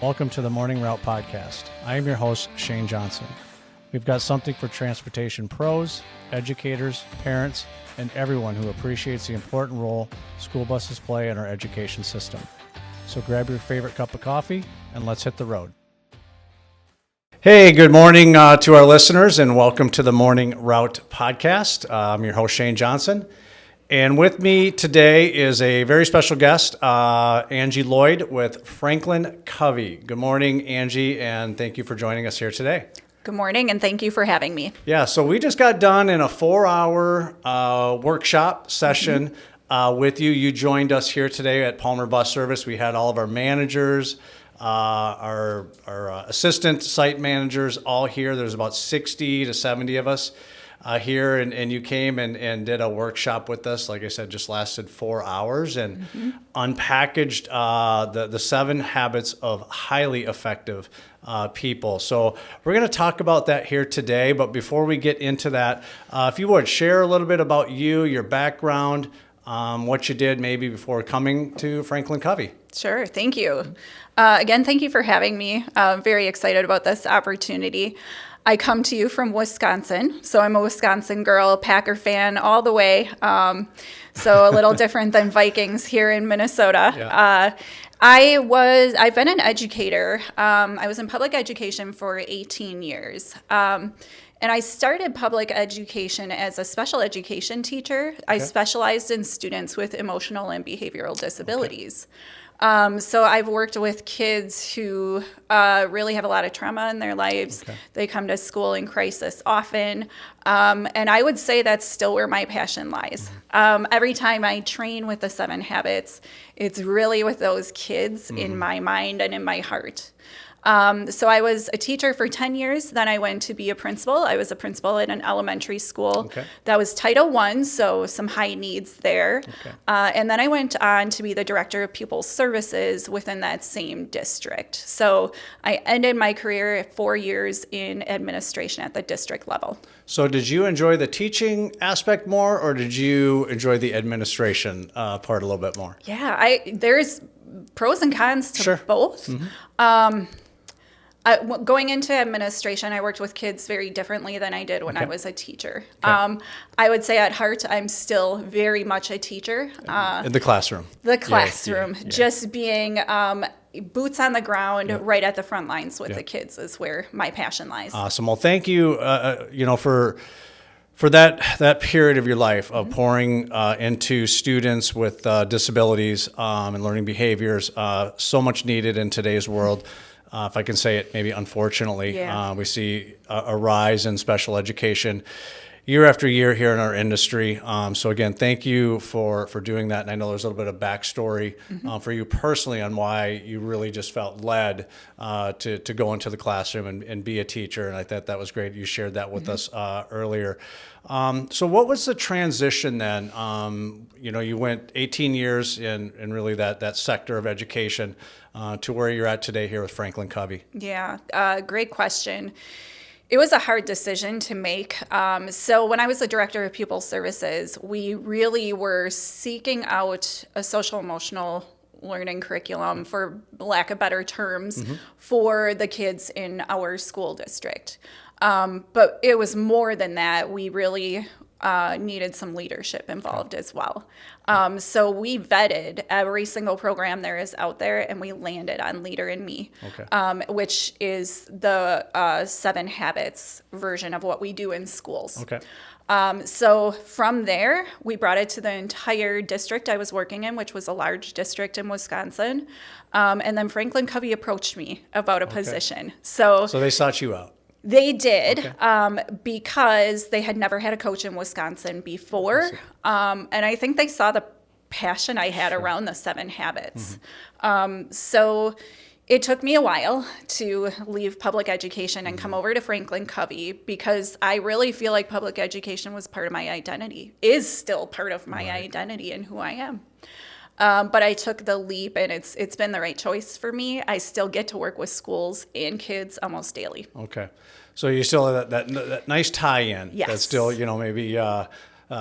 Welcome to the Morning Route Podcast. I am your host, Shane Johnson. We've got something for transportation pros, educators, parents, and everyone who appreciates the important role school buses play in our education system. So grab your favorite cup of coffee and let's hit the road. Hey, good morning to our listeners and welcome to the Morning Route Podcast. I'm your host, Shane Johnson. And with me today is a very special guest, Angie Lloyd with Franklin Covey. Good morning, Angie, and thank you for joining us here today. Good morning, and thank you for having me. Yeah, so we just got done in a 4-hour workshop session with you. You joined us here today at Palmer Bus Service. We had all of our managers, our assistant site managers all here. There's about 60 to 70 of us here, and you came and did a workshop with us. Like I said, just lasted 4 hours and unpackaged the 7 habits of highly effective people. So we're going to talk about that here today. But before we get into that, if you would share a little bit about you, your background, what you did maybe before coming to Franklin Covey. Sure, thank you. Again, thank you for having me. Very excited about this opportunity. I come to you from Wisconsin, so I'm a Wisconsin girl, Packer fan all the way. So a little different than Vikings here in Minnesota. Yeah. I've been an educator. I was in public education for 18 years. And I started public education as a special education teacher. Okay. I specialized in students with emotional and behavioral disabilities. So I've worked with kids who really have a lot of trauma in their lives. Okay. They come to school in crisis often. And I would say that's still where my passion lies. Every time I train with the 7 habits, it's really with those kids in my mind and in my heart. So I was a teacher for 10 years. Then I went to be a principal. I was a principal in an elementary school. Okay. That was Title I, so some high needs there. Okay. And then I went on to be the director of pupil services within that same district. So I ended my career at 4 years in administration at the district level. So did you enjoy the teaching aspect more, or did you enjoy the administration part a little bit more? Yeah, there's pros and cons to both. Going into administration, I worked with kids very differently than I did when I was a teacher. Okay. I would say at heart, I'm still very much a teacher. In the classroom. The classroom. Yeah. Just being boots on the ground right at the front lines with the kids is where my passion lies. Awesome. Well, thank you, for that period of your life of pouring into students with disabilities and learning behaviors, so much needed in today's world. If I can say it, maybe unfortunately, we see a rise in special education year after year here in our industry. So again, thank you for doing that. And I know there's a little bit of backstory for you personally on why you really just felt led to go into the classroom and be a teacher. And I thought that was great. You shared that with us earlier. So what was the transition then? You went 18 years in really that sector of education to where you're at today here with Franklin Covey. Yeah, great question. It was a hard decision to make. So when I was the director of pupil services, we really were seeking out a social emotional learning curriculum, for lack of better terms, for the kids in our school district. But it was more than that. We really needed some leadership involved as well. So we vetted every single program there is out there, and we landed on Leader in Me, which is the 7 habits version of what we do in schools. Okay. So from there, we brought it to the entire district I was working in, which was a large district in Wisconsin. And then Franklin Covey approached me about a position. So they sought you out. They did, because they had never had a coach in Wisconsin before. And I think they saw the passion I had around the 7 habits. So it took me a while to leave public education and come over to Franklin Covey, because I really feel like public education was part of my identity, is still part of my identity and who I am. But I took the leap, and it's been the right choice for me. I still get to work with schools and kids almost daily. Okay. So you still have that nice tie-in. Yes. That still, maybe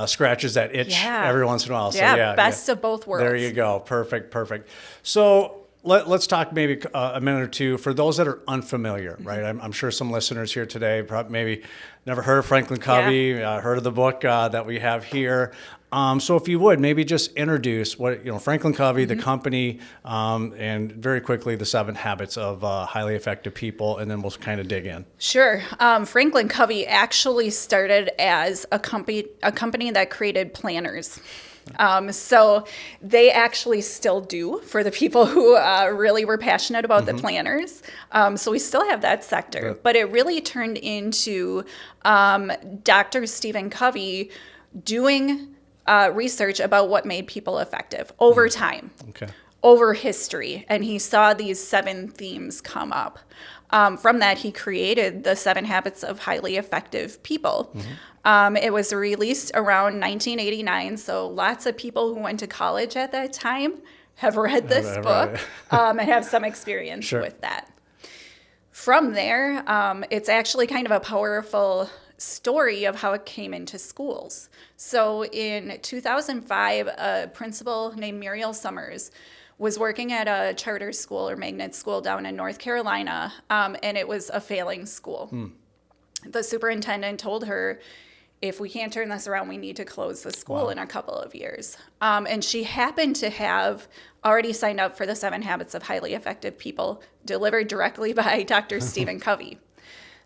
scratches that itch every once in a while. So, best of both worlds. There you go. Perfect. So let's talk maybe a minute or two for those that are unfamiliar, right? I'm sure some listeners here today probably maybe never heard of Franklin Covey, heard of the book that we have here. So if you would, maybe just introduce what, Franklin Covey, the company, and very quickly the 7 habits of highly effective people, and then we'll kind of dig in. Sure. Franklin Covey actually started as a company that created planners. So they actually still do for the people who really were passionate about the planners. So we still have that sector, but it really turned into Dr. Stephen Covey doing research about what made people effective over time, over history. And he saw these 7 themes come up. From that, he created the 7 habits of highly effective people. It was released around 1989, so lots of people who went to college at that time have read this book and have some experience with that. From there, it's actually kind of a powerful story of how it came into schools. So in 2005, a principal named Muriel Summers was working at a charter school or magnet school down in North Carolina, and it was a failing school. The superintendent told her, if we can't turn this around, we need to close the school in a couple of years. And she happened to have already signed up for the 7 habits of highly effective people delivered directly by Dr. Stephen Covey.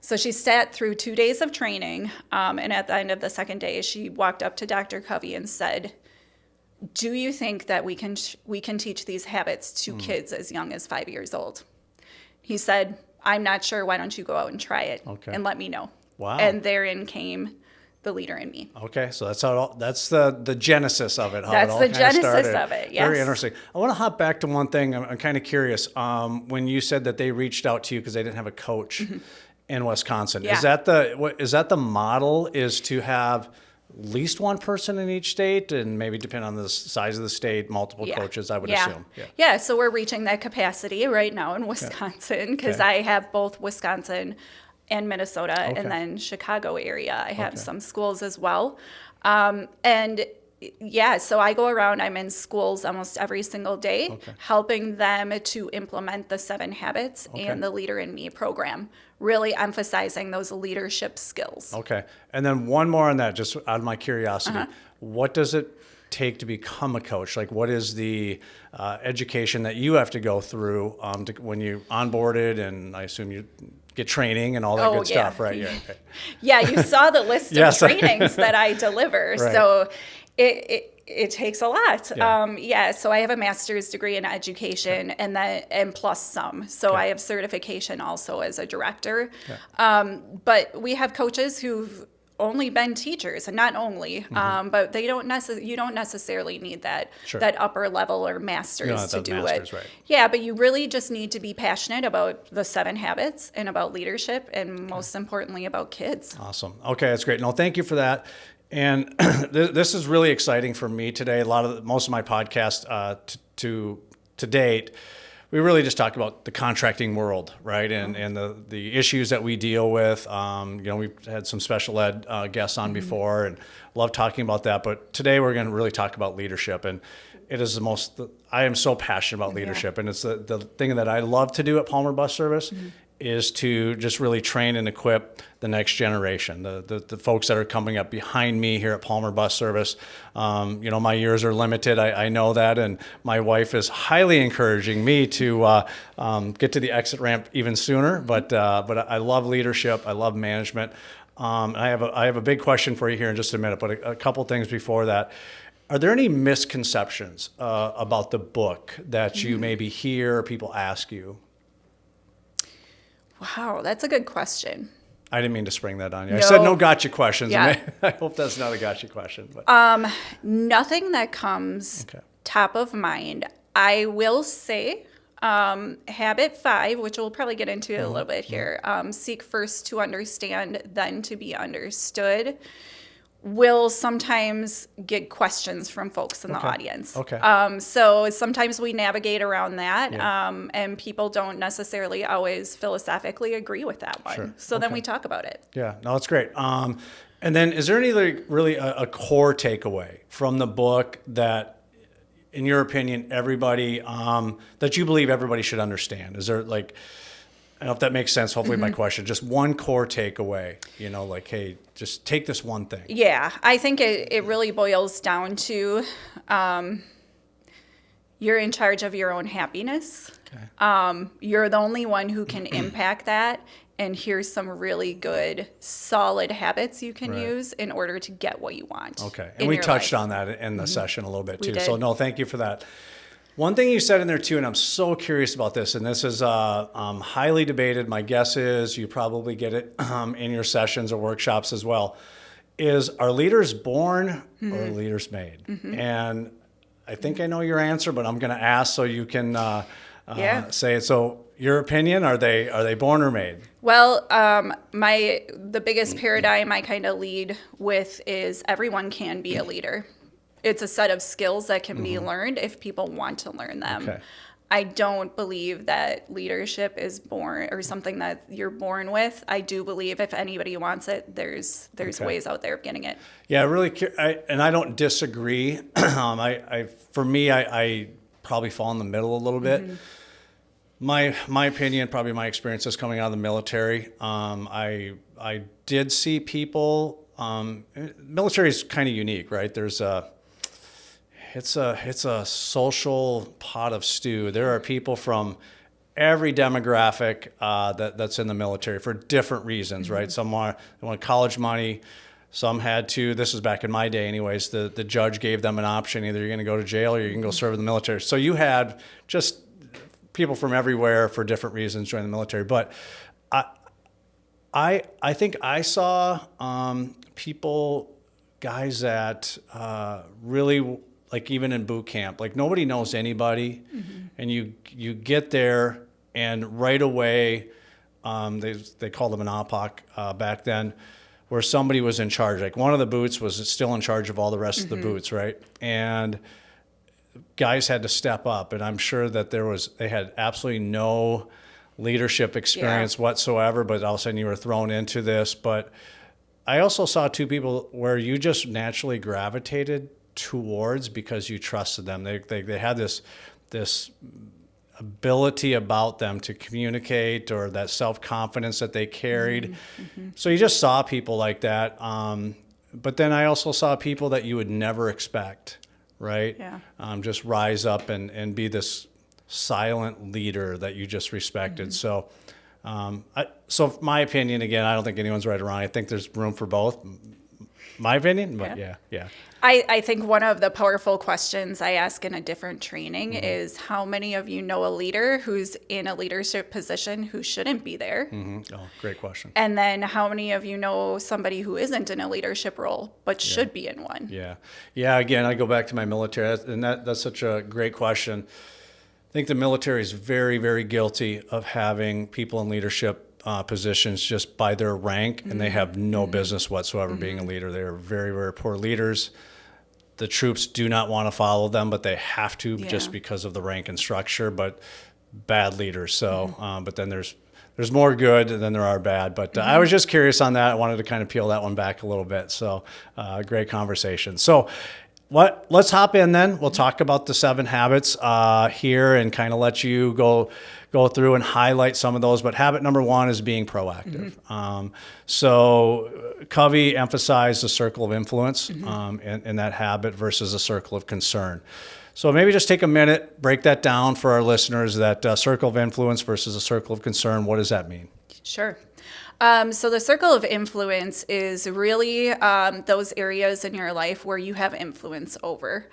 So she sat through 2 days of training, and at the end of the second day, she walked up to Dr. Covey and said, do you think that we can teach these habits to kids as young as 5 years old? He said, I'm not sure. Why don't you go out and try it and let me know? Wow. And therein came the leader in me. Okay, so that's the genesis of it. How That's it all the kind genesis started. of it, yes. Very interesting. I want to hop back to one thing. I'm kind of curious. When you said that they reached out to you because they didn't have a coach in Wisconsin, is that the model? Is to have at least one person in each state, and maybe depending on the size of the state, multiple coaches, I would assume. Yeah, so we're reaching that capacity right now in Wisconsin because I have both Wisconsin and Minnesota and then Chicago area. I have some schools as well. And so I go around, I'm in schools almost every single day, helping them to implement the 7 habits and the Leader in Me program, really emphasizing those leadership skills. Okay. And then one more on that, just out of my curiosity, what does it take to become a coach? Like, what is the education that you have to go through when you onboarded, and I assume you get training and all that good stuff, right? Yeah, you saw the list of trainings that I deliver. So it takes a lot. So I have a master's degree in education and plus some. So I have certification also as a director. But we have coaches who've only been teachers, and not only, but you don't necessarily need that upper level or master's to do it. Right. Yeah, but you really just need to be passionate about the 7 habits and about leadership, and most importantly about kids. Awesome. Okay, that's great. No, thank you for that. And this is really exciting for me today. Most of my podcast to date, we really just talk about the contracting world, right? And the issues that we deal with. We've had some special ed guests on before, and love talking about that. But today we're going to really talk about leadership, and it is I am so passionate about leadership, and it's the thing that I love to do at Palmer Bus Service. Is to just really train and equip the next generation, the folks that are coming up behind me here at Palmer Bus Service. My years are limited. I know that, and my wife is highly encouraging me to get to the exit ramp even sooner. But I love leadership. I love management. I have a big question for you here in just a minute, but a couple things before that. Are there any misconceptions about the book that you maybe hear or people ask you? Wow, that's a good question. I didn't mean to spring that on you. I said no gotcha questions. Yeah. I hope that's not a gotcha question. But. Nothing that comes top of mind. I will say habit 5, which we'll probably get into a little bit here, seek first to understand, then to be understood, will sometimes get questions from folks in the audience. So sometimes we navigate around that, and people don't necessarily always philosophically agree with that one. So then we talk about it. Yeah, no, that's great. And then is there any really a core takeaway from the book that in your opinion, everybody, that you believe everybody should understand? Is there like, I don't know if that makes sense, hopefully my question, just one core takeaway, like, hey, just take this one thing. Yeah, I think it really boils down to you're in charge of your own happiness. Okay. You're the only one who can impact that. And here's some really good, solid habits you can use in order to get what you want. Okay. And we touched on that in the session a little bit too. We did. So no, thank you for that. One thing you said in there too, and I'm so curious about this, and this is highly debated. My guess is you probably get it in your sessions or workshops as well, is are leaders born or are leaders made? And I think I know your answer, but I'm going to ask so you can say it. So your opinion, are they born or made? Well, the biggest paradigm I kind of lead with is everyone can be a leader. It's a set of skills that can be learned if people want to learn them. Okay. I don't believe that leadership is born or something that you're born with. I do believe if anybody wants it, there's ways out there of getting it. Yeah, really, and I don't disagree. For me, I probably fall in the middle a little bit. My opinion, probably my experiences coming out of the military, I did see people. Military is kind of unique, right? It's a social pot of stew. There are people from every demographic that's in the military for different reasons, right? Some want college money. Some had to. This was back in my day, anyways. The judge gave them an option: either you're going to go to jail or you can go serve in the military. So you had just people from everywhere for different reasons join the military. But I think I saw people, guys that really, like, even in boot camp, like nobody knows anybody, and you get there and right away, they called them an APOC back then, where somebody was in charge. Like one of the boots was still in charge of all the rest of the boots, right? And guys had to step up, and I'm sure that they had absolutely no leadership experience whatsoever, but all of a sudden you were thrown into this. But I also saw two people where you just naturally gravitated towards because you trusted them. They had this ability about them to communicate, or that self-confidence that they carried. So you just saw people like that. But then I also saw people that you would never expect, right? Yeah. Just rise up and be this silent leader that you just respected. So my opinion, again, I don't think anyone's right or wrong. I think there's room for both. My opinion, but yeah. I think one of the powerful questions I ask in a different training is how many of you know a leader who's in a leadership position who shouldn't be there? Oh, great question. And then how many of you know somebody who isn't in a leadership role but should be in one? Yeah. Again, I go back to my military, and that's such a great question. I think the military is very, very guilty of having people in leadership positions just by their rank, and they have no business whatsoever being a leader. They are very, very poor leaders. The troops do not want to follow them, but they have to just because of the rank and structure, but bad leaders. So, but then there's more good than there are bad. But I was just curious on that. I wanted to kind of peel that one back a little bit. So great conversation. So let's hop in then. We'll talk about the 7 habits here and kind of let you go through and highlight some of those. But habit number 1 is being proactive. So Covey emphasized the circle of influence in that habit versus a circle of concern. So maybe just take a minute, break that down for our listeners, that circle of influence versus a circle of concern. What does that mean? Sure. So the circle of influence is really those areas in your life where you have influence over.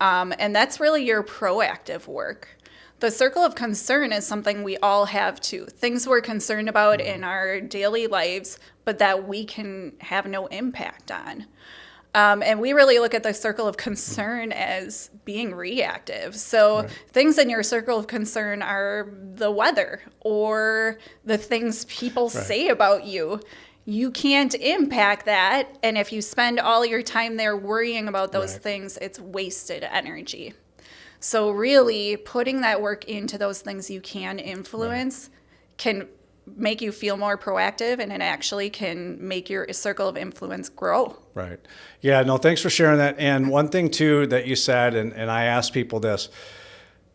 And that's really your proactive work. The circle of concern is something we all have too. Things we're concerned about in our daily lives, but that we can have no impact on. And we really look at the circle of concern as being reactive. So things in your circle of concern are the weather or the things people say about you. You can't impact that. And if you spend all your time there worrying about those things, it's wasted energy. So really putting that work into those things you can influence can make you feel more proactive, and it actually can make your circle of influence grow. Right. Yeah, no, thanks for sharing that. And one thing too that you said, and I asked people this,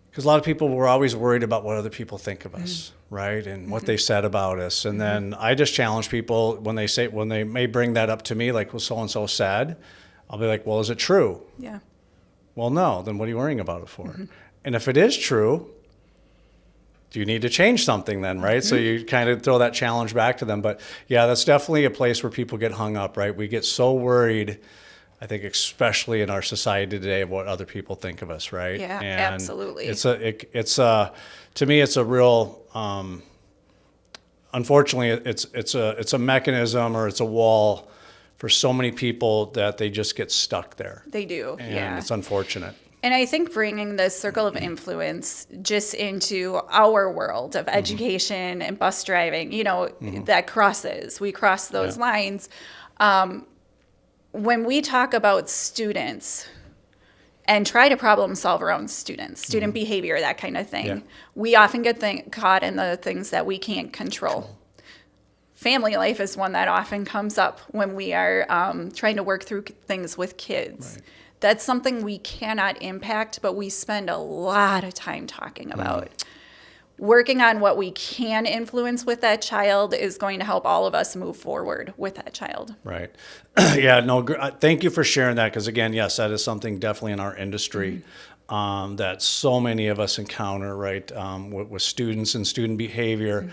because a lot of people were always worried about what other people think of us, right? And what they said about us. And then I just challenge people when they may bring that up to me, like, well, so-and-so said, I'll be like, well, is it true? Yeah. Well, no, then what are you worrying about it for? And if it is true, do you need to change something then, right? So you kind of throw that challenge back to them. But yeah, that's definitely a place where people get hung up, right? We get so worried, I think, especially in our society today, of what other people think of us, right? Yeah, and absolutely. To me, it's a real, unfortunately, it's a mechanism, or it's a wall for so many people that they just get stuck there. They do. And it's unfortunate. And I think bringing the circle of influence just into our world of education and bus driving, we cross those lines. When we talk about students and try to problem solve around student behavior, that kind of thing, we often get caught in the things that we can't control. Family life is one that often comes up when we are trying to work through things with kids. Right. That's something we cannot impact, but we spend a lot of time talking about. Working on what we can influence with that child is going to help all of us move forward with that child. Right. Yeah, no, thank you for sharing that, because again, yes, that is something definitely in our industry that so many of us encounter, right, with students and student behavior.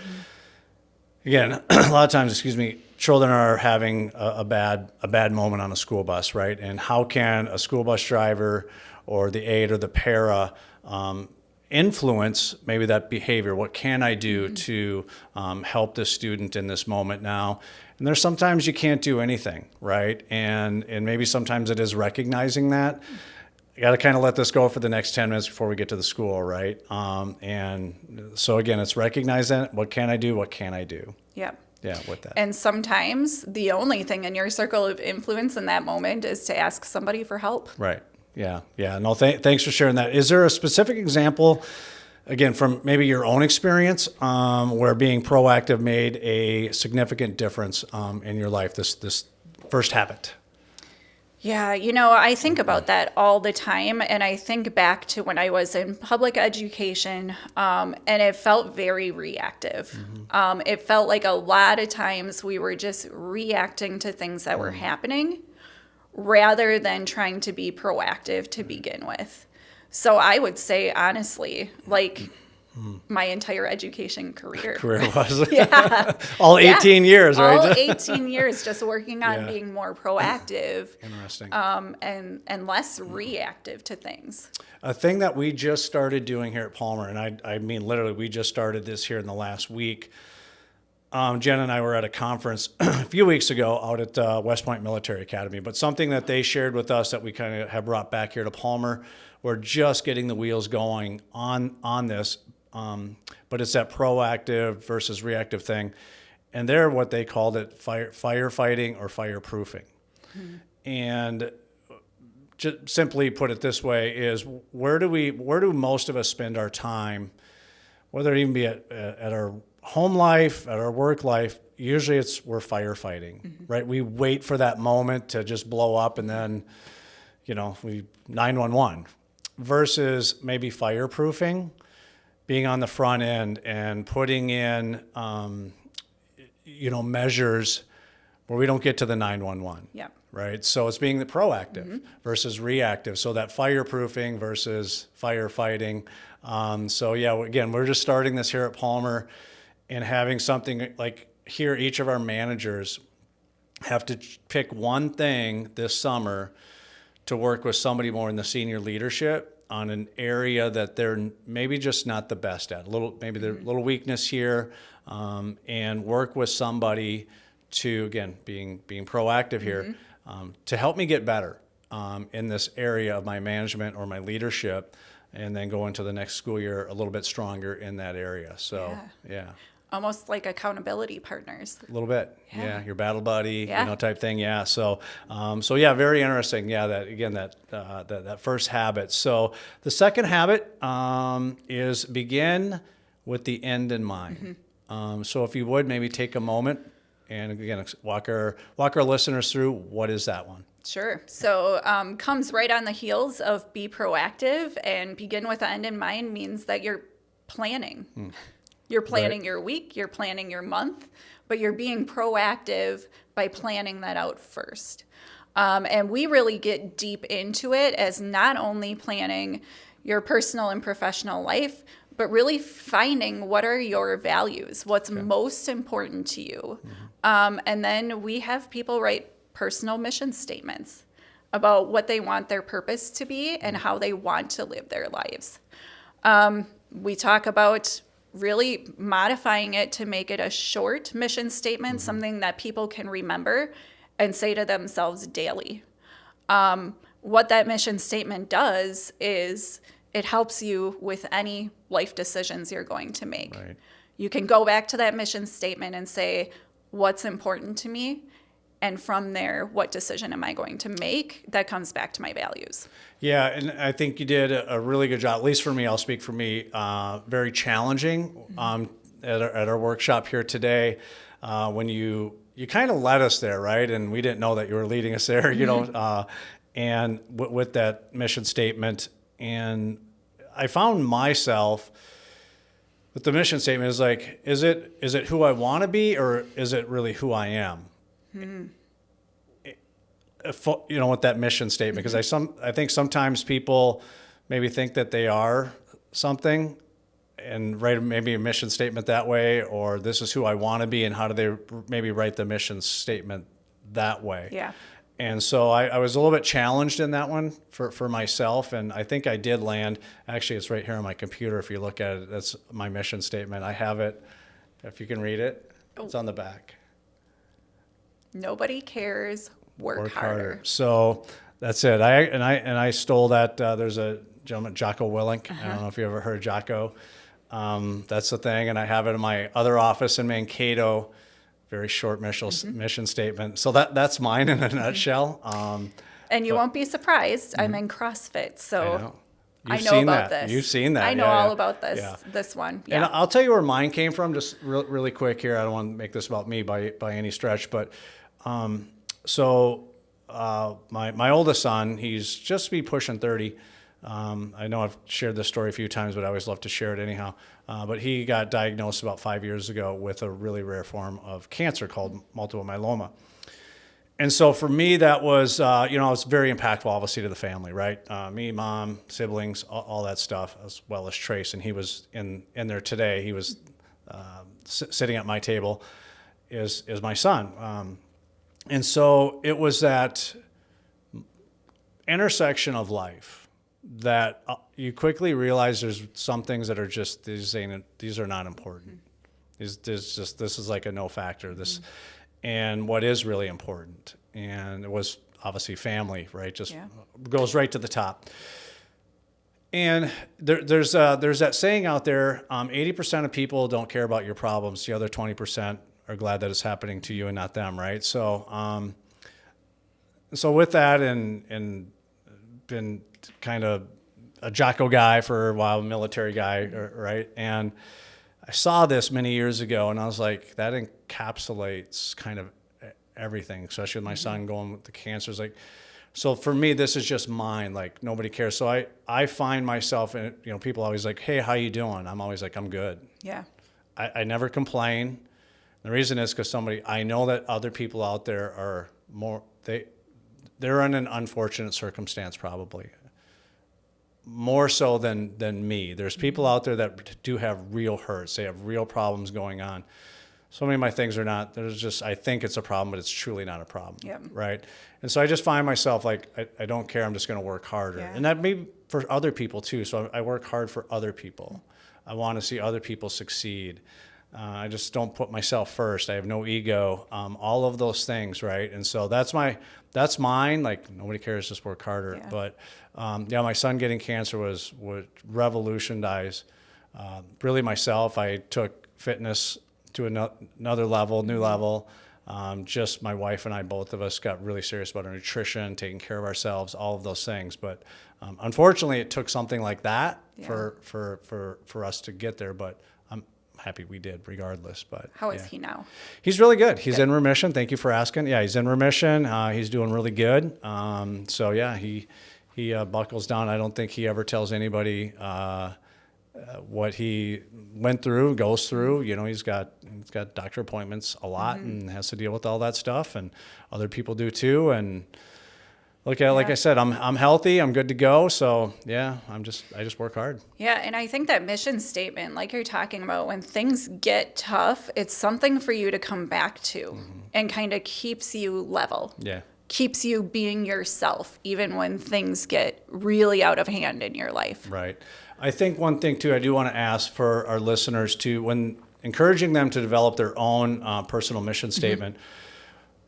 Again, a lot of times, children are having a bad moment on a school bus, right? And how can a school bus driver or the aide or the para influence maybe that behavior? What can I do to help the student in this moment now? And there's sometimes you can't do anything, right? And maybe sometimes it is recognizing that. I got to kind of let this go for the next 10 minutes before we get to the school, right? And so again, it's recognizing what can I do? What can I do? Yeah. Yeah, with that. And sometimes the only thing in your circle of influence in that moment is to ask somebody for help. Right. Yeah. Yeah. No, thanks for sharing that. Is there a specific example, again, from maybe your own experience, where being proactive made a significant difference in your life, this first habit? Yeah, I think about that all the time, and I think back to when I was in public education, and it felt very reactive. It felt like a lot of times we were just reacting to things that were happening rather than trying to be proactive to begin with. So I would say, honestly, like my entire education career. Was. Yeah. All 18 years, right? All 18 years just working on being more proactive. Interesting. And less reactive to things. A thing that we just started doing here at Palmer, and I mean literally we just started this here in the last week. Jen and I were at a conference a few weeks ago out at West Point Military Academy, but something that they shared with us that we kind of have brought back here to Palmer, we're just getting the wheels going on this. But it's that proactive versus reactive thing. And they're what they called it firefighting or fireproofing. And just simply put it this way is where do most of us spend our time, whether it even be at our home life, at our work life? Usually we're firefighting, right? We wait for that moment to just blow up and then, 911 versus maybe fireproofing, being on the front end and putting in, measures where we don't get to the 911. Yeah. Right. So it's being the proactive versus reactive. So that fireproofing versus firefighting. So yeah, again, we're just starting this here at Palmer and having something like here, each of our managers have to pick one thing this summer to work with somebody more in the senior leadership on an area that they're maybe just not the best at, maybe there's a little weakness here, and work with somebody to, again, being proactive here, to help me get better in this area of my management or my leadership, and then go into the next school year a little bit stronger in that area. So, yeah. Almost like accountability partners. A little bit, yeah. Your battle buddy, type thing, yeah. So, yeah, very interesting. Yeah, that first habit. So the second habit is begin with the end in mind. So if you would, maybe take a moment and again, walk our listeners through what is that one? Sure. So comes right on the heels of be proactive, and begin with the end in mind means that you're planning. You're planning your week, you're planning your month, but you're being proactive by planning that out first. And we really get deep into it as not only planning your personal and professional life, but really finding what are your values, what's most important to you. And then we have people write personal mission statements about what they want their purpose to be and how they want to live their lives. We talk about really modifying it to make it a short mission statement, something that people can remember and say to themselves daily. What that mission statement does is it helps you with any life decisions you're going to make. Right. You can go back to that mission statement and say, what's important to me? And from there, what decision am I going to make that comes back to my values? Yeah, and I think you did a really good job, at least for me, I'll speak for me, very challenging at our workshop here today when you kind of led us there, right? And we didn't know that you were leading us there, you know, and with that mission statement. And I found myself with the mission statement is like, is it who I want to be, or is it really who I am? You know, with that mission statement, because I think sometimes people maybe think that they are something and write maybe a mission statement that way, or this is who I want to be, and how do they maybe write the mission statement that way? Yeah. And so I was a little bit challenged in that one for myself, and I think I did land. Actually, it's right here on my computer. If you look at it, that's my mission statement. I have it. If you can read it, it's on the back. Nobody cares. Work harder. So that's it. I stole that. There's a gentleman, Jocko Willink. I don't know if you ever heard of Jocko. That's the thing, and I have it in my other office in Mankato. Very short mission statement. So that's mine in a nutshell. And you won't be surprised. I'm in CrossFit, so I know seen about that. this. You've seen that. I know all about this. Yeah. This one. And Yeah. I'll tell you where mine came from, just really quick here. I don't want to make this about me by any stretch, but my oldest son, he's just be pushing 30. I know I've shared this story a few times, but I always love to share it anyhow. But he got diagnosed about 5 years ago with a really rare form of cancer called multiple myeloma. And so for me, that was, it was very impactful, obviously, to the family, right? Me, mom, siblings, all that stuff, as well as Trace. And he was in there today. He was sitting at my table, is my son. And so it was that intersection of life that you quickly realize there's some things that are just, these are not important. This is like a no factor. And what is really important, and it was obviously family, right? Just goes right to the top. And there's that saying out there, 80% of people don't care about your problems. The other 20% are glad that it's happening to you and not them, right? So with that, and been kind of a Jocko guy for a while, a military guy, right? And I saw this many years ago, and I was like, that encapsulates kind of everything, especially with my son going with the cancers. Like, so for me, this is just mine. Like, nobody cares. So I find myself, in, people always like, hey, how you doing? I'm always like, I'm good. Yeah. I never complain. The reason is because I know that other people out there are more, they're in an unfortunate circumstance probably. More so than me. There's people out there that do have real hurts. They have real problems going on. So many of my things are not, I think it's a problem, but it's truly not a problem. Yep. Right? And so I just find myself like, I don't care, I'm just going to work harder. Yeah. And that may be for other people too. So I work hard for other people. I want to see other people succeed. I just don't put myself first. I have no ego. All of those things, right? And so that's mine. Like, nobody cares, just work harder. Yeah. But my son getting cancer would revolutionize really myself. I took fitness to another level, new level. Just my wife and I, both of us, got really serious about our nutrition, taking care of ourselves, all of those things. But unfortunately, it took something like that for us to get there. But I'm happy we did regardless. But How is he now? He's really good. He's in remission. Thank you for asking. Yeah, he's in remission. He's doing really good. So yeah, he buckles down. I don't think he ever tells anybody what he went through, goes through. You know, he's got doctor appointments a lot and has to deal with all that stuff, and other people do too. And like I said, I'm healthy. I'm good to go. So yeah, I just work hard. Yeah, and I think that mission statement, like you're talking about, when things get tough, it's something for you to come back to and kind of keeps you level. Yeah. Keeps you being yourself, even when things get really out of hand in your life. Right. I think one thing too, I do want to ask for our listeners to, when encouraging them to develop their own personal mission statement,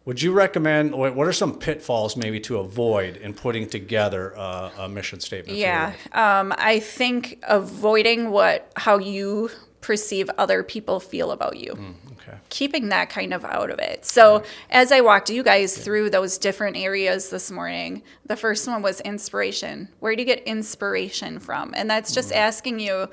would you recommend, what are some pitfalls maybe to avoid in putting together a mission statement? Yeah, I think avoiding how you perceive other people feel about you. Okay. Keeping that kind of out of it. So as I walked you guys through those different areas this morning, the first one was inspiration. Where do you get inspiration from? And that's just asking you,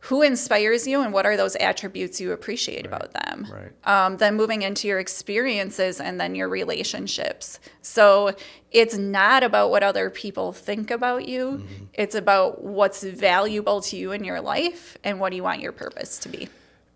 who inspires you and what are those attributes you appreciate about them? Right. Then moving into your experiences and then your relationships. So it's not about what other people think about you. It's about what's valuable to you in your life and what do you want your purpose to be.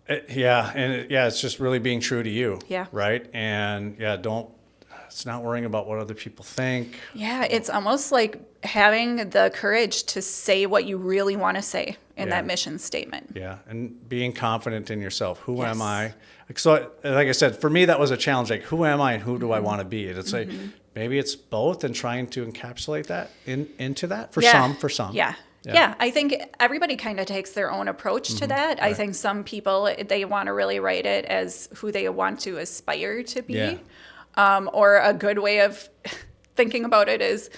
It's just really being true to you. Yeah. Right. And it's not worrying about what other people think. Yeah, it's almost like having the courage to say what you really want to say in that mission statement. Yeah, and being confident in yourself. Who am I? So, like I said, for me, that was a challenge. Like, who am I and who do I want to be? And it's like, maybe it's both, and trying to encapsulate that into that for some. Yeah, I think everybody kind of takes their own approach to that. I think some people, they want to really write it as who they want to aspire to be. Yeah. Or a good way of thinking about it is,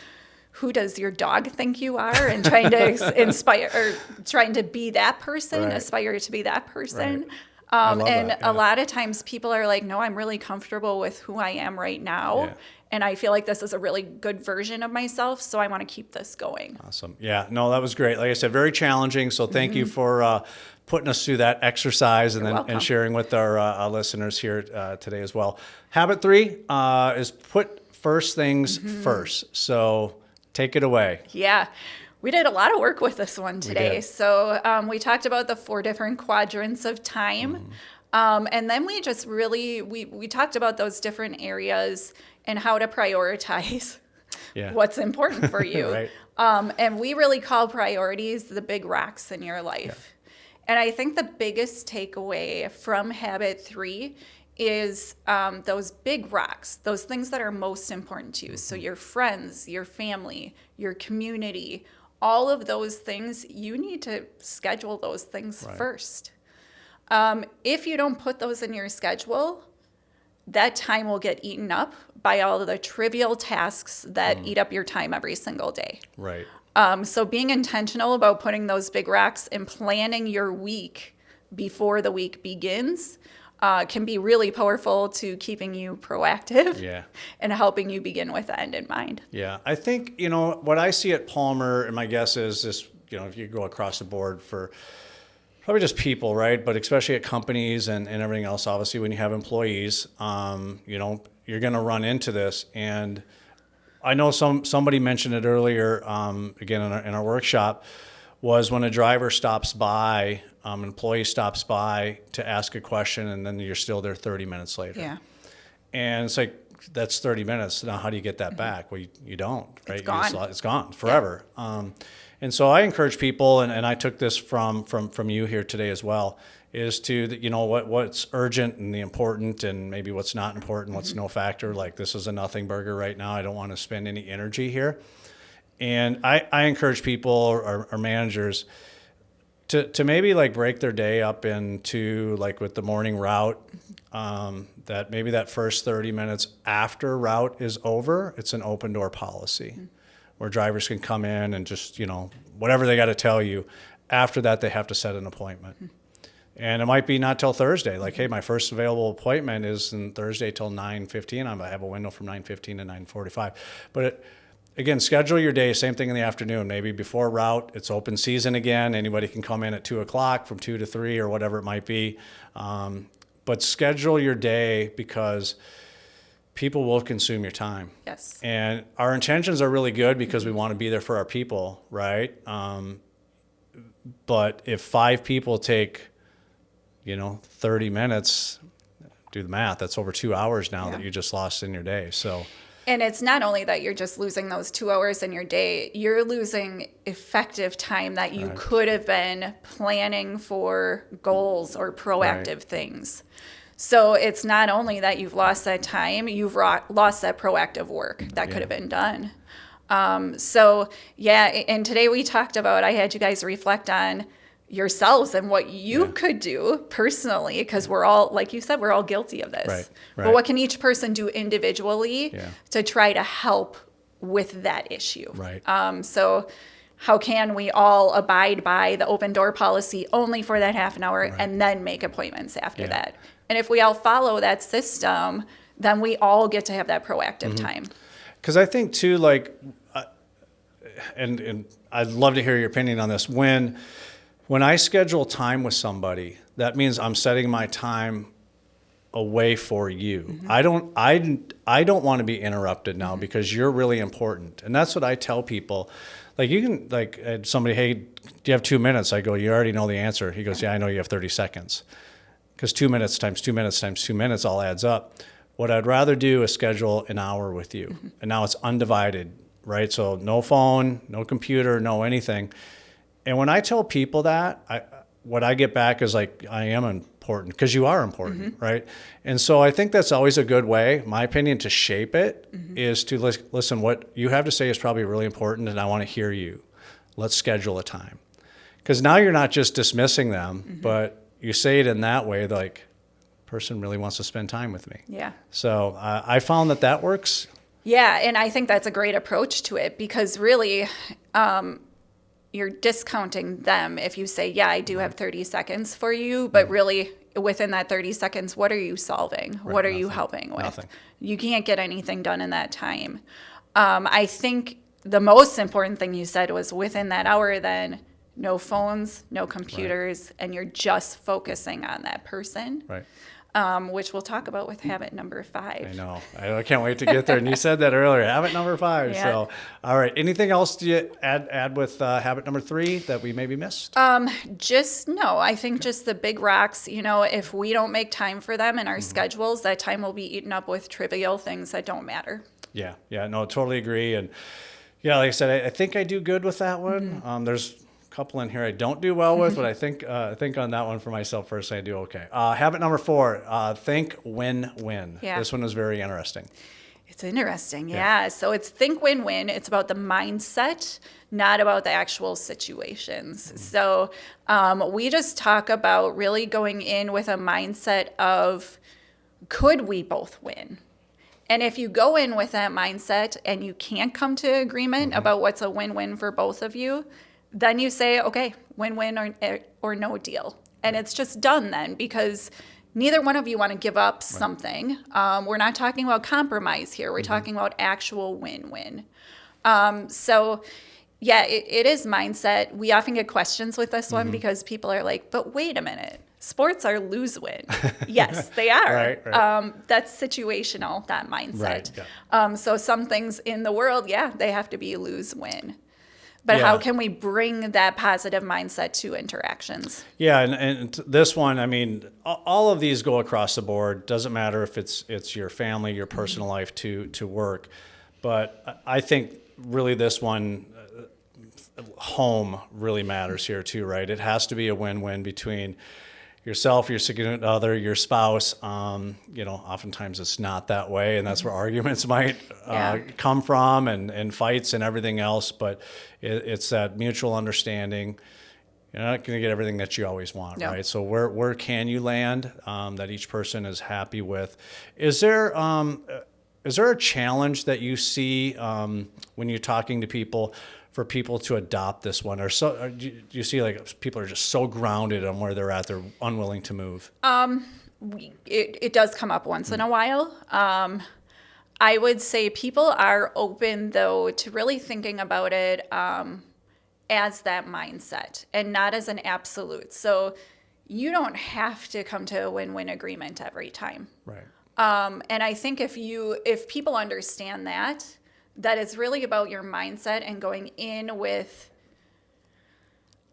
who does your dog think you are? And trying to inspire, or trying to be that person, aspire to be that person. Right. A lot of times people are like, no, I'm really comfortable with who I am right now. Yeah. And I feel like this is a really good version of myself, so I want to keep this going. Awesome. Yeah, no, that was great. Like I said, very challenging. So thank you for putting us through that exercise and sharing with our listeners here today as well. Habit 3 is put first things first. So take it away. Yeah. We did a lot of work with this one today. So we talked about the 4 different quadrants of time. And then we just really, we talked about those different areas and how to prioritize what's important for you. Right. And we really call priorities the big rocks in your life. And I think the biggest takeaway from habit 3 is those big rocks, those things that are most important to you. So your friends, your family, your community, all of those things, you need to schedule those things first. If you don't put those in your schedule, that time will get eaten up by all of the trivial tasks that eat up your time every single day. Right. So being intentional about putting those big rocks and planning your week before the week begins can be really powerful to keeping you proactive and helping you begin with the end in mind. Yeah. I think, what I see at Palmer, and my guess is this, if you go across the board for probably just people, right? But especially at companies and everything else, obviously, when you have employees, you're going to run into this. And I know somebody mentioned it earlier, again, in our workshop, was when a driver stops by, an employee stops by to ask a question, and then you're still there 30 minutes later. Yeah. And it's like, that's 30 minutes. Now, how do you get that back? Well, you don't, right? It's gone. It's gone forever. Yeah. And so I encourage people, and I took this from you here today as well, is to, what's urgent and the important, and maybe what's not important, what's no factor. Like, this is a nothing burger right now. I don't want to spend any energy here. And I encourage people or managers to maybe like break their day up into, like with the morning route, that maybe that first 30 minutes after route is over, it's an open door policy where drivers can come in and just, whatever they got to tell you. After that, they have to set an appointment. And it might be not till Thursday. Like, hey, my first available appointment is on Thursday till 9:15. I have a window from 9:15 to 9:45. But again, schedule your day, same thing in the afternoon, maybe before route, it's open season again. Anybody can come in at 2:00 from 2 to 3 or whatever it might be. But schedule your day because people will consume your time. Yes. And our intentions are really good because we want to be there for our people, right? But if 5 people take, 30 minutes, do the math, that's over 2 hours now that you just lost in your day. So, and it's not only that you're just losing those 2 hours in your day, you're losing effective time that you could have been planning for goals or proactive things. So it's not only that you've lost that time, you've lost that proactive work that could have been done. And today we talked about, I had you guys reflect on yourselves and what you could do personally, because we're all, like you said, we're all guilty of this. Right. But what can each person do individually to try to help with that issue? Right. So how can we all abide by the open door policy only for that half an hour and then make appointments after that? And if we all follow that system, then we all get to have that proactive time. Because I think too, and I'd love to hear your opinion on this. When I schedule time with somebody, that means I'm setting my time away for you. I don't want to be interrupted now because you're really important. And that's what I tell people. Like you can somebody, hey, do you have 2 minutes? I go, you already know the answer. He goes, yeah, I know you have 30 seconds. Because 2 minutes times 2 minutes times 2 minutes all adds up. What I'd rather do is schedule an hour with you. And now it's undivided, right? So no phone, no computer, no anything. And when I tell people that, what I get back is like, I am important because you are important, right? And so I think that's always a good way, my opinion, to shape it is to listen, what you have to say is probably really important and I want to hear you. Let's schedule a time. Because now you're not just dismissing them, but you say it in that way, like, person really wants to spend time with me. Yeah. So I found that works. Yeah, and I think that's a great approach to it because really you're discounting them if you say, yeah, I do have 30 seconds for you, but really within that 30 seconds, what are you solving? Right, what are you helping with? Nothing. You can't get anything done in that time. I think the most important thing you said was within that hour then, no phones, no computers, and you're just focusing on that person. Right. Which we'll talk about with habit number 5. I know. I can't wait to get there. And you said that earlier, habit number 5. Yeah. So, all right. Anything else do you add with habit number 3 that we maybe missed? I think just the big rocks, if we don't make time for them in our schedules, that time will be eaten up with trivial things that don't matter. Yeah. No, totally agree. And yeah, like I said, I think I do good with that one. There's couple in here I don't do well with, but I think on that one for myself personally, I do okay. Habit number 4, think win-win. Yeah. This one is very interesting. It's interesting, yeah. So it's think win-win. It's about the mindset, not about the actual situations. So we just talk about really going in with a mindset of, could we both win? And if you go in with that mindset and you can't come to agreement about what's a win-win for both of you, then you say, okay, win-win or no deal. And it's just done then because neither one of you want to give up something. We're not talking about compromise here. We're talking about actual win-win. It is mindset. We often get questions with this one because people are like, but wait a minute. Sports are lose-win. Yes, they are. Right. That's situational, that mindset. Right, yeah. So some things in the world, they have to be lose-win. But how can we bring that positive mindset to interactions? Yeah, and this one, I mean, all of these go across the board. Doesn't matter if it's your family, your personal life to work. But I think really this one, home really matters here too, right? It has to be a win-win between yourself, your significant other, your spouse. Oftentimes it's not that way, and that's where arguments might come from, and fights and everything else. But it's that mutual understanding. You're not going to get everything that you always want, right? So where can you land that each person is happy with? Is there a challenge that you see when you're talking to people, for people to adopt this one? Or do you see like people are just so grounded on where they're at, they're unwilling to move? It does come up once in a while. I would say people are open, though, to really thinking about it as that mindset and not as an absolute. So you don't have to come to a win-win agreement every time. Right. And I think if people understand that it's really about your mindset and going in with,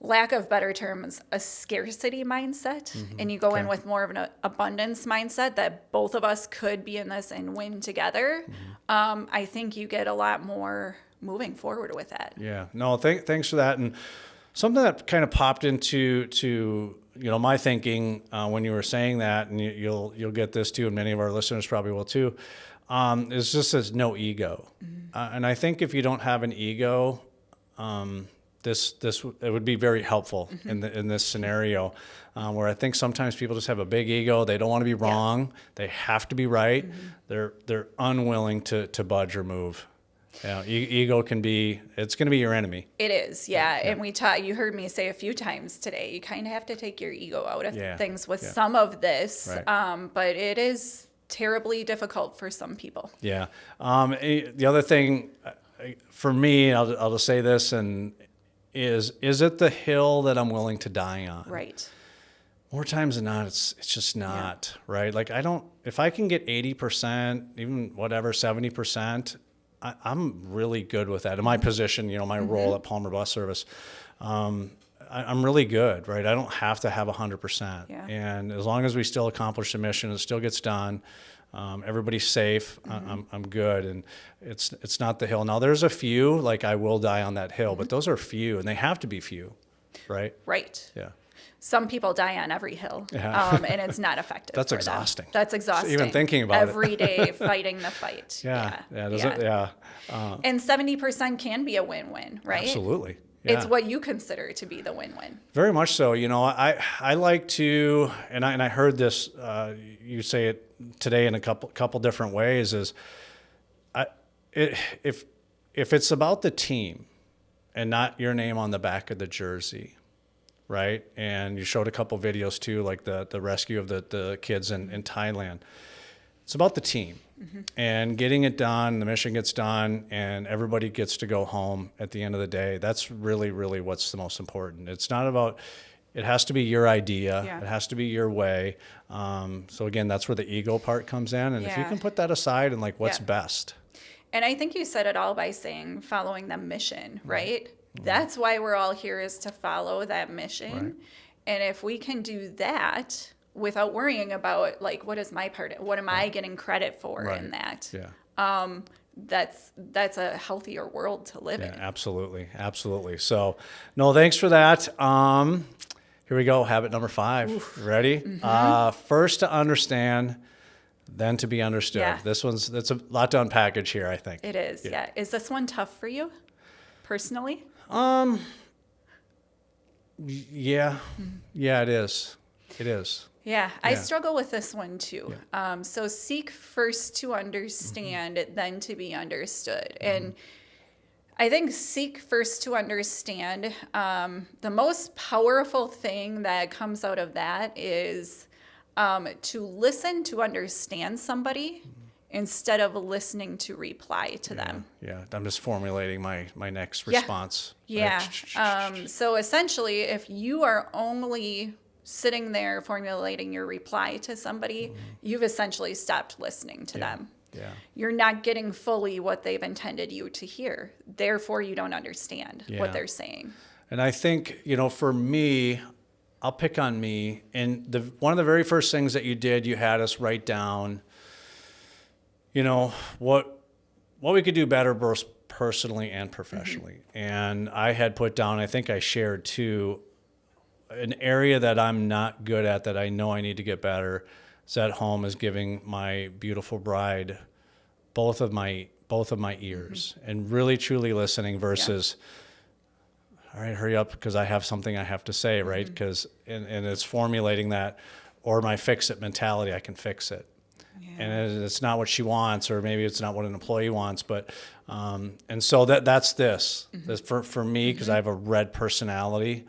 lack of better terms, a scarcity mindset, and you go in with more of an abundance mindset that both of us could be in this and win together, I think you get a lot more moving forward with that. Yeah. No, thanks for that. And something that kind of popped into my thinking when you were saying that, and you'll get this too, and many of our listeners probably will too, is just as no ego. And I think if you don't have an ego, this it would be very helpful in this scenario, where I think sometimes people just have a big ego. They don't want to be wrong. They have to be right. They're unwilling to budge or move. Ego it's going to be your enemy. It is, yeah. And you heard me say a few times today, you kind of have to take your ego out of things with some of this, Right. But it is terribly difficult for some people. Yeah. The other thing for me, I'll just say this, and is it the hill that I'm willing to die on? Right. More times than not, it's just not, right? Like if I can get 80%, even whatever, 70%, I'm really good with that. In my position, my role at Palmer Bus Service, I'm really good, right? I don't have to have 100%. Yeah. And as long as we still accomplish the mission, it still gets done. Everybody's safe. I'm good, and it's not the hill. Now there's a few, like I will die on that hill, but those are few, and they have to be few, right? Right. Yeah. Some people die on every hill, and it's not effective. That's for exhausting. Them. That's exhausting. Even thinking about every day fighting the fight. Yeah. And 70% can be a win-win, right? Absolutely. Yeah. It's what you consider to be the win-win. Very much so. I like to, and I heard this, you say it today in a couple different ways, is if it's about the team and not your name on the back of the jersey, right? And you showed a couple videos too, like the rescue of the kids in Thailand. It's about the team and getting it done. The mission gets done, and everybody gets to go home at the end of the day. That's really, really what's the most important. It's not about. It has to be your idea. Yeah. It has to be your way. So again, that's where the ego part comes in. And if you can put that aside and like what's best. And I think you said it all by saying following the mission, right? That's why we're all here, is to follow that mission. Right. And if we can do that without worrying about, like, what is my part? What am I getting credit for in that? Yeah. That's a healthier world to live in. Absolutely. Absolutely. So, no, thanks for that. Here we go. Habit number 5. Oof. Ready? First to understand, then to be understood. Yeah. That's a lot to unpackage here, I think. It is. Yeah. Is this one tough for you personally? Yeah. Yeah, it is. It is. Yeah, I struggle with this one too. Yeah. So seek first to understand, then to be understood. And I think seek first to understand, the most powerful thing that comes out of that is to listen to understand somebody instead of listening to reply to them. Yeah, I'm just formulating my next response. Yeah. So essentially, if you are only sitting there formulating your reply to somebody, you've essentially stopped listening to them. Yeah. You're not getting fully what they've intended you to hear. Therefore, you don't understand what they're saying. And I think, for me, I'll pick on me. And one of the very first things that you did, you had us write down, what we could do better, both personally and professionally. And I had put down, I think I shared too, an area that I'm not good at that I know I need to get better is at home, is giving my beautiful bride both of my ears and really truly listening versus, all right, hurry up because I have something I have to say, right? Because and it's formulating that, or my fix it mentality, I can fix it. Yeah. And it's not what she wants, or maybe it's not what an employee wants, but and so that's this for me, because I have a red personality.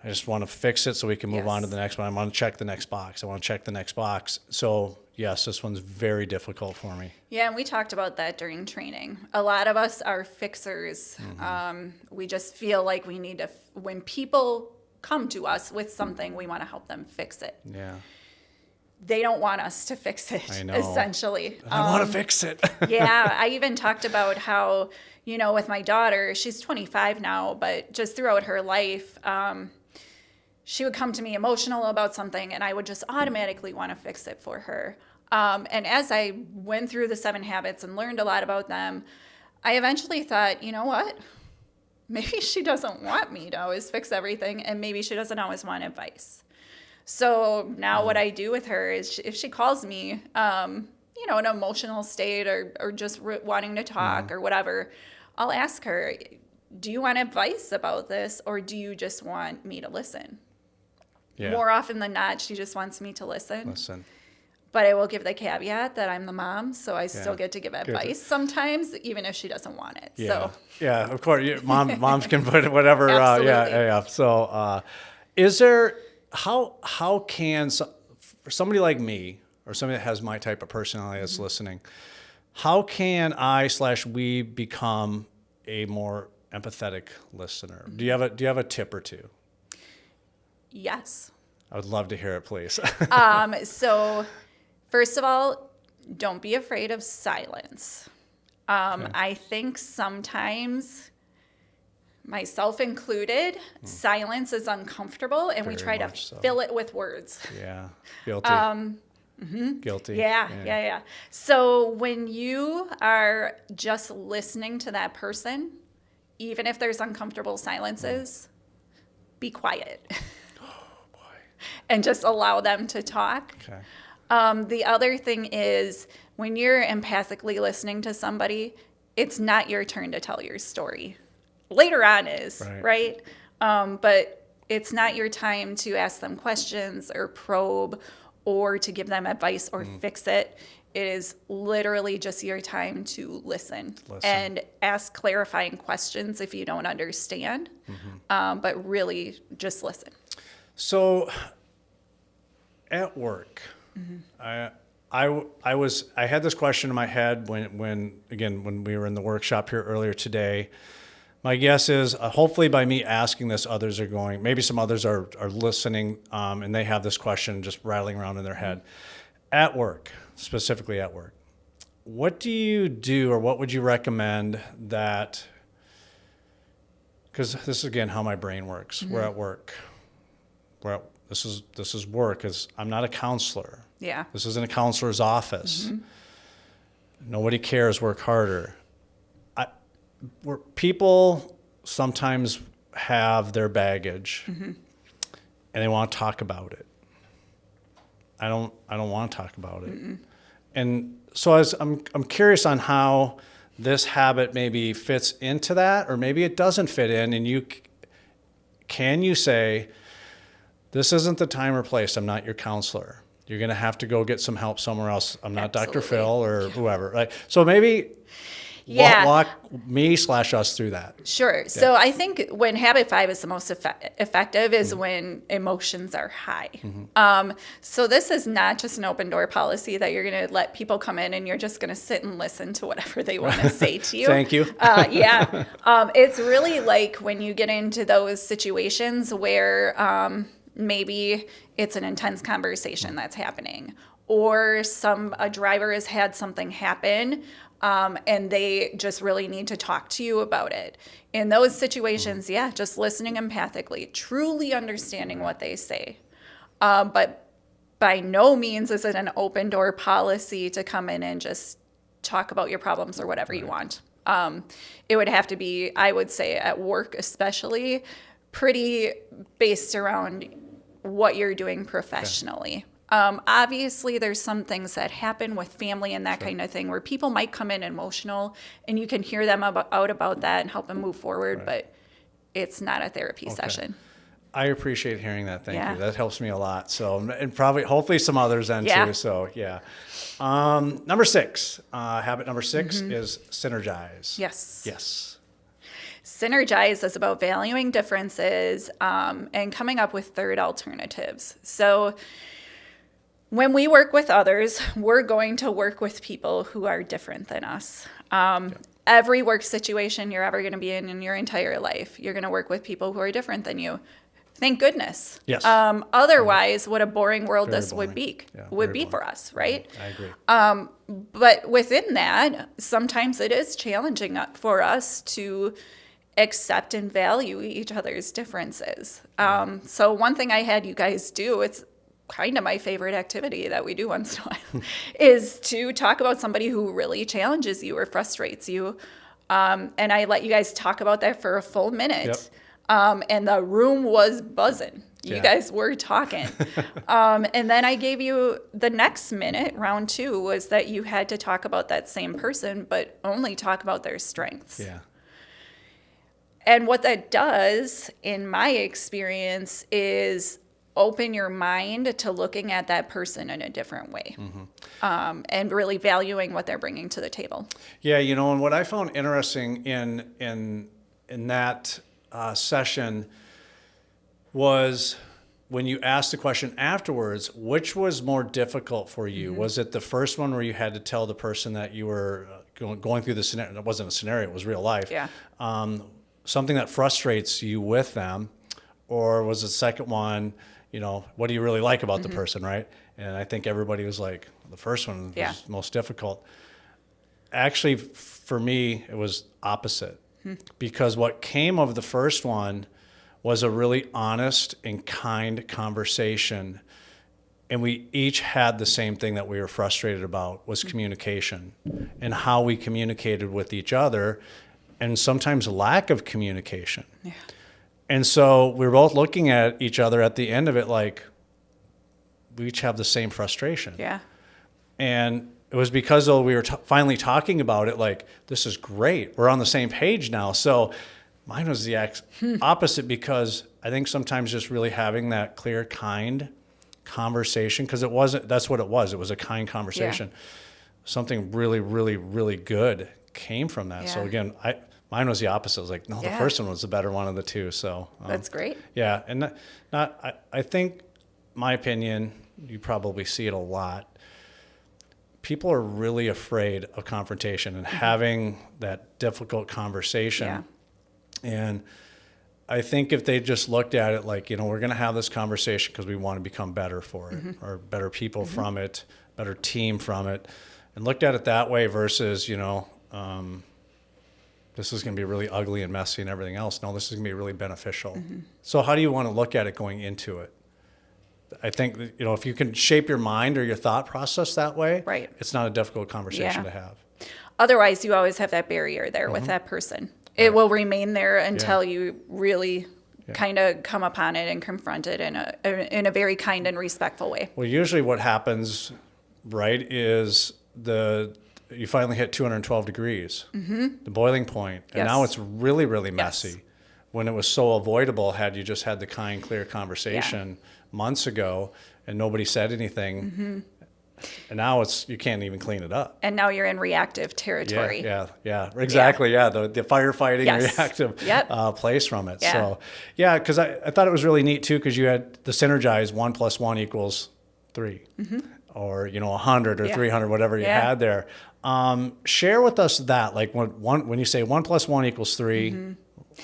I just want to fix it so we can move on to the next one. I want to check the next box. I want to check the next box. So yes, this one's very difficult for me. Yeah, and we talked about that during training. A lot of us are fixers. We just feel like we need to, when people come to us with something, we want to help them fix it. Yeah. They don't want us to fix it, I know. Essentially. I want to fix it. Yeah, I even talked about how, with my daughter, she's 25 now, but just throughout her life, she would come to me emotional about something, and I would just automatically want to fix it for her. And as I went through the 7 habits and learned a lot about them, I eventually thought, you know what? Maybe she doesn't want me to always fix everything, and maybe she doesn't always want advice. So now what I do with her is if she calls me, in an emotional state or just wanting to talk or whatever, I'll ask her, do you want advice about this, or do you just want me to listen? Yeah. More often than not, she just wants me to listen. But I will give the caveat that I'm the mom, so I still get to give advice sometimes, even if she doesn't want it. Yeah. So. Yeah, of course. Moms can put whatever. Absolutely. So is there, how can, for somebody like me, or somebody that has my type of personality that's listening, how can we become a more empathetic listener? Do you have a tip or two? Yes. I would love to hear it, please. So first of all, don't be afraid of silence. I think sometimes, myself included, silence is uncomfortable, and we try to fill it with words. Yeah. Guilty. Guilty. Yeah. So when you are just listening to that person, even if there's uncomfortable silences, be quiet. And just allow them to talk. Okay. The other thing is, when you're empathically listening to somebody, it's not your turn to tell your story. Later on is, right? But it's not your time to ask them questions or probe or to give them advice or fix it. It is literally just your time to listen. And ask clarifying questions if you don't understand, but really just listen. So at work, I had this question in my head when we were in the workshop here earlier today. My guess is hopefully by me asking this, others are going, maybe some others are listening, and they have this question just rattling around in their head. At work, specifically at work, what do you do, or what would you recommend that, because this is again how my brain works. We're at work. This is work, because I'm not a counselor. Yeah. This isn't a counselor's office. Nobody cares. Work harder. People sometimes have their baggage, and they want to talk about it. I don't want to talk about it. And so I'm curious on how this habit maybe fits into that, or maybe it doesn't fit in. And can you say, this isn't the time or place. I'm not your counselor. You're going to have to go get some help somewhere else. I'm not Dr. Phil or whoever. Right? So maybe walk me/us through that. Sure. Okay. So I think when habit 5 is the most effective is when emotions are high. So this is not just an open door policy that you're going to let people come in and you're just going to sit and listen to whatever they want to say to you. Thank you. It's really like when you get into those situations where maybe it's an intense conversation that's happening, or a driver has had something happen, and they just really need to talk to you about it. In those situations, just listening empathically, truly understanding what they say. But by no means is it an open door policy to come in and just talk about your problems or whatever you want. It would have to be, I would say at work especially, pretty based around what you're doing professionally. Obviously, there's some things that happen with family and that kind of thing where people might come in emotional, and you can hear them out about that and help them move forward, but it's not a therapy session. I appreciate hearing that. Thank you. That helps me a lot. So, and hopefully some others then too. So, number 6, habit number 6 is synergize. Yes. Synergize is about valuing differences and coming up with third alternatives. So when we work with others, we're going to work with people who are different than us. Every work situation you're ever going to be in your entire life, you're going to work with people who are different than you. Thank goodness. Yes. Otherwise, what a boring world Very this boring. would be, Yeah, would very be boring. for us, right? I agree. But within that, sometimes it is challenging for us to accept and value each other's differences. So one thing I had you guys do, it's kind of my favorite activity that we do once in a while, is to talk about somebody who really challenges you or frustrates you. And I let you guys talk about that for a full minute. Yep. And the room was buzzing. You Yeah. guys were talking. And then I gave you the next minute, round 2, was that you had to talk about that same person, but only talk about their strengths. Yeah. And what that does, in my experience, is open your mind to looking at that person in a different way, and really valuing what they're bringing to the table. Yeah, and what I found interesting in that session was when you asked the question afterwards, which was more difficult for you? Was it the first one where you had to tell the person that you were going through the scenario? It wasn't a scenario; it was real life. Yeah. Something that frustrates you with them, or was the second one? What do you really like about the person, right? And I think everybody was like, the first one was most difficult. Actually, for me, it was opposite. Because what came of the first one was a really honest and kind conversation. And we each had the same thing that we were frustrated about, was communication and how we communicated with each other, and sometimes lack of communication. Yeah. And so we were both looking at each other at the end of it like we each have the same frustration. Yeah. And it was because though we were finally talking about it, like, this is great. We're on the same page now. So mine was the opposite, because I think sometimes just really having that clear, kind conversation, because that's what it was. It was a kind conversation. Yeah. Something really, really, really good came from that. Yeah. So again, mine was the opposite. I was like, no, the Yeah. first one was the better one of the two. So That's great. yeah. And I think, my opinion, you probably see it a lot. People are really afraid of confrontation and having that difficult conversation. Yeah. And I think if they just looked at it like, we're going to have this conversation because we want to become better for it, or better people from it, better team from it, and looked at it that way versus, this is going to be really ugly and messy and everything else. No, this is going to be really beneficial. So how do you want to look at it going into it? I think that, if you can shape your mind or your thought process that way, Right. it's not a difficult conversation Yeah. to have. Otherwise, you always have that barrier there with that person. It will remain there until you really kind of come upon it and confront it in a very kind and respectful way. Well, usually what happens, right, is you finally hit 212 degrees, the boiling point, and Yes. now it's really, really Yes. messy. When it was so avoidable, had you just had the kind, clear conversation months ago and nobody said anything, and now you can't even clean it up. And now you're in reactive territory. Yeah, exactly. Yeah, the firefighting, Yes. reactive Yep. place from it. Yeah. So, because I thought it was really neat too, because you had the Synergize 1 + 1 = 3, or 100 or Yeah. 300, whatever you Yeah. had there. Share with us that, like when you say 1 + 1 = 3.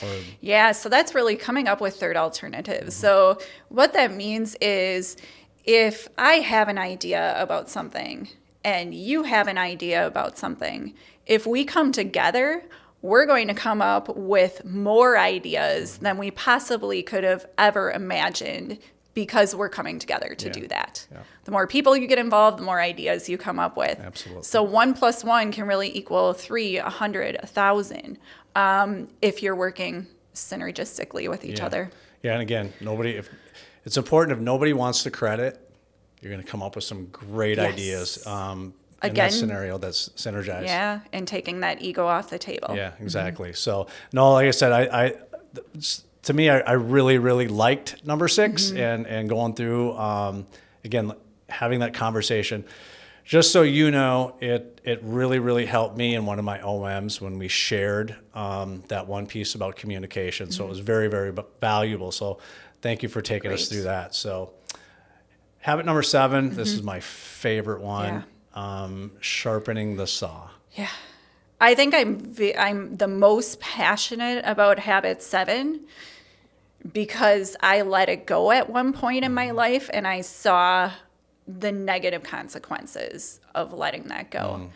Or, Yeah, so that's really coming up with third alternatives. So what that means is, if I have an idea about something and you have an idea about something, if we come together, we're going to come up with more ideas than we possibly could have ever imagined, because we're coming together to do that. Yeah. The more people you get involved, the more ideas you come up with. Absolutely. So 1 + 1 can really equal 3, 100, 1,000, if you're working synergistically with each other. Yeah, and again, it's important, if nobody wants the credit, you're going to come up with some great Yes. ideas in Again, that scenario that's Synergized. Yeah, and taking that ego off the table. Yeah, exactly. So, no, like I said, to me, I really, really liked number 6 and going through, again, having that conversation. just so you know, it really, really helped me in one of my OMs when we shared that one piece about communication. So it was very, very valuable. So thank you for taking us through that. So habit number 7, this is my favorite one, sharpening the saw. Yeah. I think I'm the most passionate about habit 7 because I let it go at one point in my life and I saw the negative consequences of letting that go.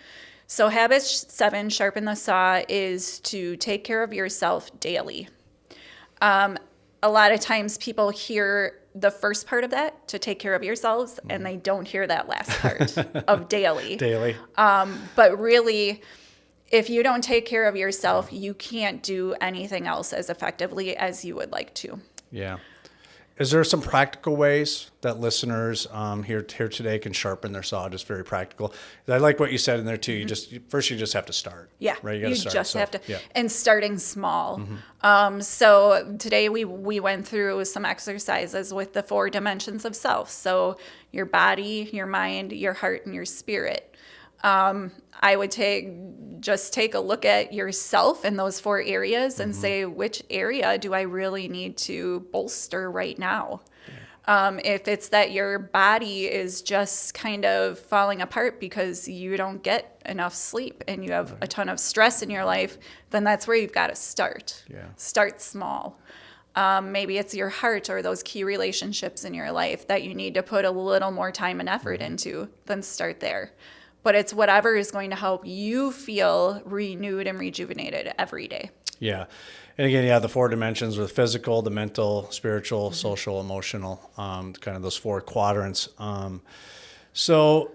So habit 7, sharpen the saw, is to take care of yourself daily. A lot of times people hear the first part of that, to take care of yourselves, and they don't hear that last part of daily. Daily. But really, if you don't take care of yourself, you can't do anything else as effectively as you would like to. Yeah. Is there some practical ways that listeners here today can sharpen their saw? Just very practical. I like what you said in there too. You just have to start. Yeah, right. You start. just have to, yeah. and starting small. So today we went through some exercises with the 4 dimensions of self. So your body, your mind, your heart, and your spirit. I would take a look at yourself in those 4 areas and say, which area do I really need to bolster right now? If it's that your body is just kind of falling apart because you don't get enough sleep and you have a ton of stress in your life, then that's where you've got to start. Yeah. Start small. Maybe it's your heart or those key relationships in your life that you need to put a little more time and effort into, then start there. But it's whatever is going to help you feel renewed and rejuvenated every day. Yeah. And again, the 4 dimensions with physical, the mental, spiritual, social, emotional, kind of those 4 quadrants. So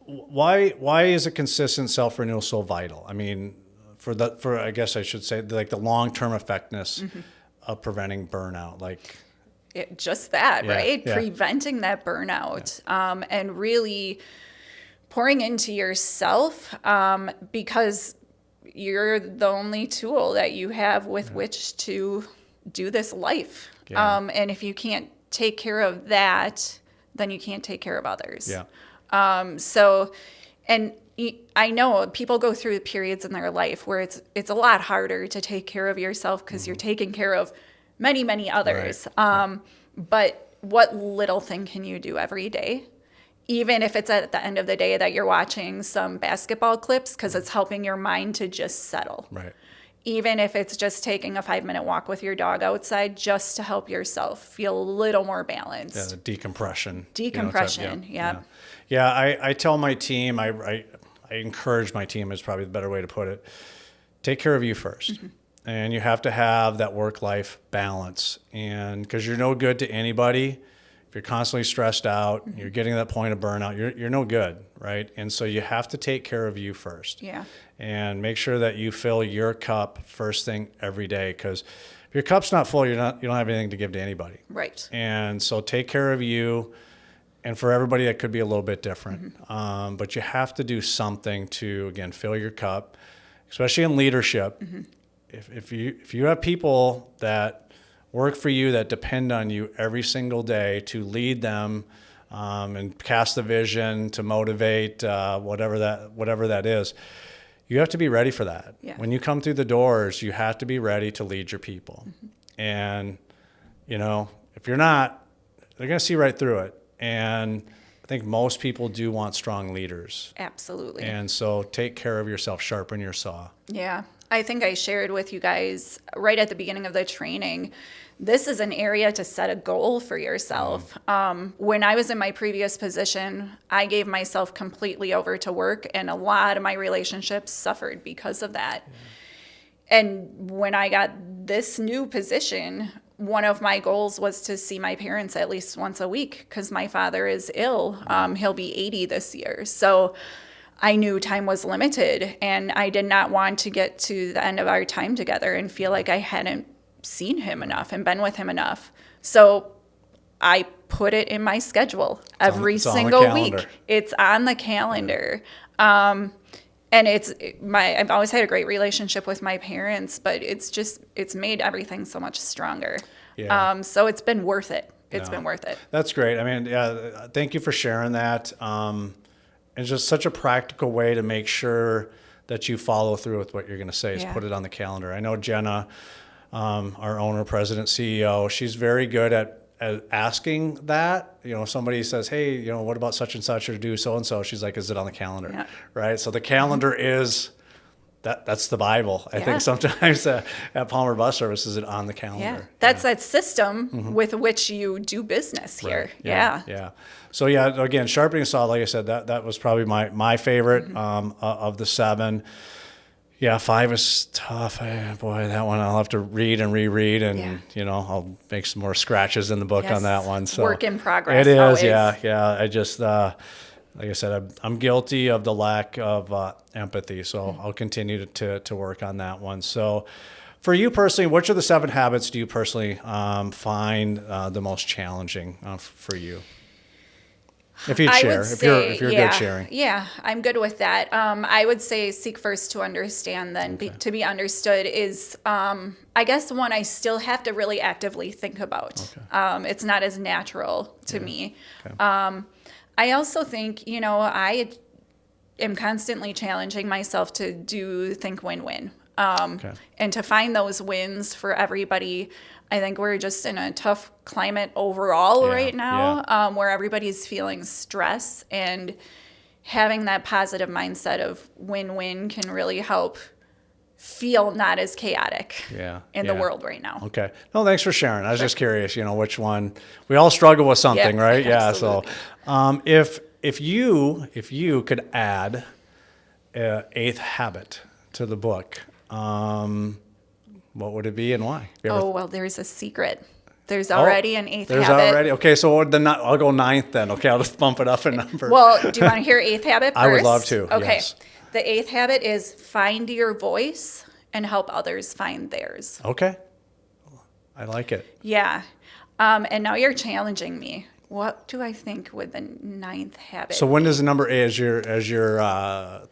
why is a consistent self-renewal so vital? I mean, for I guess I should say, like the long-term effectiveness of preventing burnout, right? Preventing that burnout, and really pouring into yourself, because you're the only tool that you have with which to do this life. Yeah. And if you can't take care of that, then you can't take care of others. Yeah. I know people go through periods in their life where it's a lot harder to take care of yourself because you're taking care of many, many others. Right. But what little thing can you do every day? Even if it's at the end of the day that you're watching some basketball clips because it's helping your mind to just settle. Right. Even if it's just taking a 5-minute walk with your dog outside just to help yourself feel a little more balanced. Yeah, the decompression. Yeah. Yeah, I tell my team, I encourage my team is probably the better way to put it. Take care of you first. And you have to have that work-life balance. And because you're no good to anybody. If you're constantly stressed out, you're getting to that point of burnout, you're no good, right? And so you have to take care of you first. Yeah. And make sure that you fill your cup first thing every day, because if your cup's not full, you don't have anything to give to anybody. Right. And so take care of you. And for everybody, that could be a little bit different. But you have to do something to, again, fill your cup, especially in leadership. If you have people that work for you, that depend on you every single day to lead them, and cast the vision, to motivate, whatever that is, you have to be ready for that. Yeah. When you come through the doors, you have to be ready to lead your people. And, if you're not, they're going to see right through it. And I think most people do want strong leaders. Absolutely. And so take care of yourself, sharpen your saw. Yeah. I think I shared with you guys right at the beginning of the training, this is an area to set a goal for yourself. When I was in my previous position, I gave myself completely over to work, and a lot of my relationships suffered because of that. And when I got this new position, one of my goals was to see my parents at least once a week because my father is ill. He'll be 80 this year. So I knew time was limited, and I did not want to get to the end of our time together and feel like I hadn't seen him enough and been with him enough. So I put it in my schedule every single week. It's on the calendar. And I've always had a great relationship with my parents, but it's made everything so much stronger. Yeah. So it's been worth it. It's been worth it. That's great. I mean, thank you for sharing that. it's just such a practical way to make sure that you follow through with what you're going to say is put it on the calendar. I know Jenna, our owner, president, CEO, she's very good at asking that. You know, if somebody says, hey, you know, what about such and such, or do so and so? She's like, is it on the calendar? Yeah. Right? So the calendar is, that's the Bible. I think sometimes at Palmer Bus Service, is it on the calendar? Yeah. That's that system with which you do business here. Right. Yeah. So again, Sharpening the Saw, like I said, that was probably my favorite of the 7. Yeah, 5 is tough. Boy, that one I'll have to read and reread, and you know, I'll make some more scratches in the book on that one. So work in progress. It is, always. yeah. I just like I said, I'm guilty of the lack of empathy, so I'll continue to work on that one. So, for you personally, which of the 7 habits do you personally find the most challenging for you? If you'd share, if you're good sharing. Yeah, I'm good with that. I would say seek first to understand, then to be understood is, I guess, one I still have to really actively think about. Okay. It's not as natural to me. Okay. I also think, you know, I am constantly challenging myself to think win-win. And to find those wins for everybody. I think we're just in a tough climate overall right now, where everybody's feeling stress, and having that positive mindset of win-win can really help feel not as chaotic in the world right now. Okay. No, thanks for sharing. I was just curious, you know, which one. We all struggle with something, right? Absolutely. Yeah. So if you could add an 8th habit to the book, what would it be and why? Well, there's a secret. There's already an 8th habit. There's already? Okay, so I'll go 9th then. Okay, I'll just bump it up a number. Well, do you want to hear 8th habit first? I would love to, Okay. yes. The 8th habit is find your voice and help others find theirs. Okay. I like it. Yeah. And now you're challenging me. What do I think with the 9th habit? So when does the number 8, as you're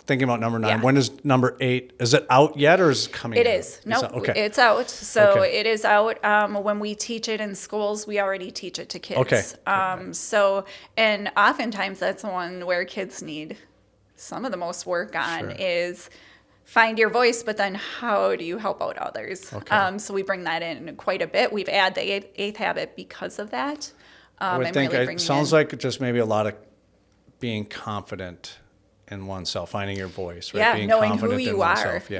thinking about number 9, when is number 8? Is it out yet, or is it coming? It is. No, it's out. So it is out. When we teach it in schools, we already teach it to kids. Okay. So, and oftentimes that's the one where kids need some of the most work on is find your voice, but then how do you help out others? Okay. So we bring that in quite a bit. We've added the 8th habit because of that. I would think it sounds like just maybe a lot of being confident in oneself, finding your voice, right? Yeah, being knowing confident who you in are. oneself.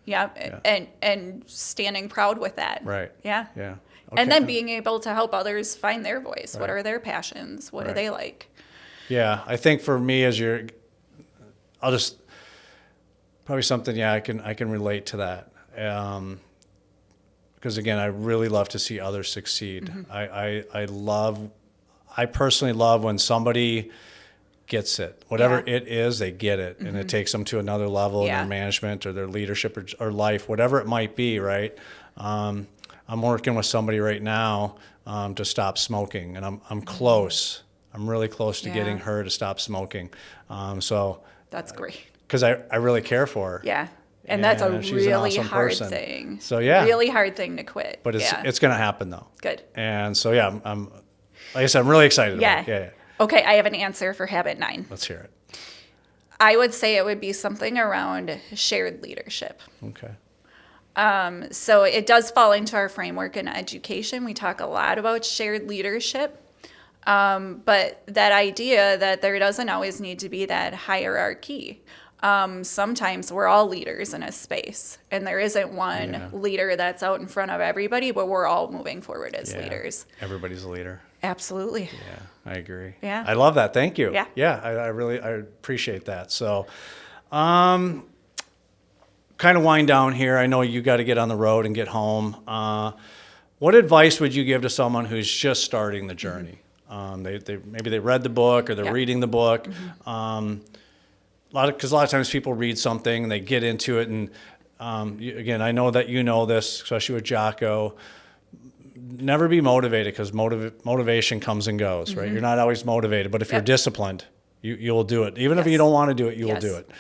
Yeah. And standing proud with that. Right. Yeah. Okay. And then being able to help others find their voice. Right. What are their passions? What do they like? Yeah, I think for me, I'll just probably something. Yeah, I can relate to that. Because again, I really love to see others succeed. Mm-hmm. I personally love when somebody gets it. Whatever it is, they get it, and it takes them to another level in their management or their leadership or life, whatever it might be, right? I'm working with somebody right now to stop smoking, and I'm close. I'm really close to getting her to stop smoking. So that's great. Because I really care for her. Yeah. And that's a really hard thing. So really hard thing to quit. But it's going to happen though. Good. And so I'm like I said, I'm really excited about it. Yeah. Okay, I have an answer for habit 9. Let's hear it. I would say it would be something around shared leadership. Okay. So it does fall into our framework in education. We talk a lot about shared leadership. But that idea that there doesn't always need to be that hierarchy. Sometimes we're all leaders in a space, and there isn't one leader that's out in front of everybody, but we're all moving forward as leaders. Everybody's a leader. Absolutely. Yeah, I agree. Yeah. I love that. Thank you. Yeah. I really appreciate that. So, kind of wind down here. I know you got to get on the road and get home. What advice would you give to someone who's just starting the journey? Maybe they read the book or they're reading the book. Because a lot of times people read something and they get into it, and again, I know that you know this, especially with Jocko. Never be motivated, because motivation comes and goes, right? You're not always motivated, but if you're disciplined, you'll do it. Even if you don't want to do it, you will do it.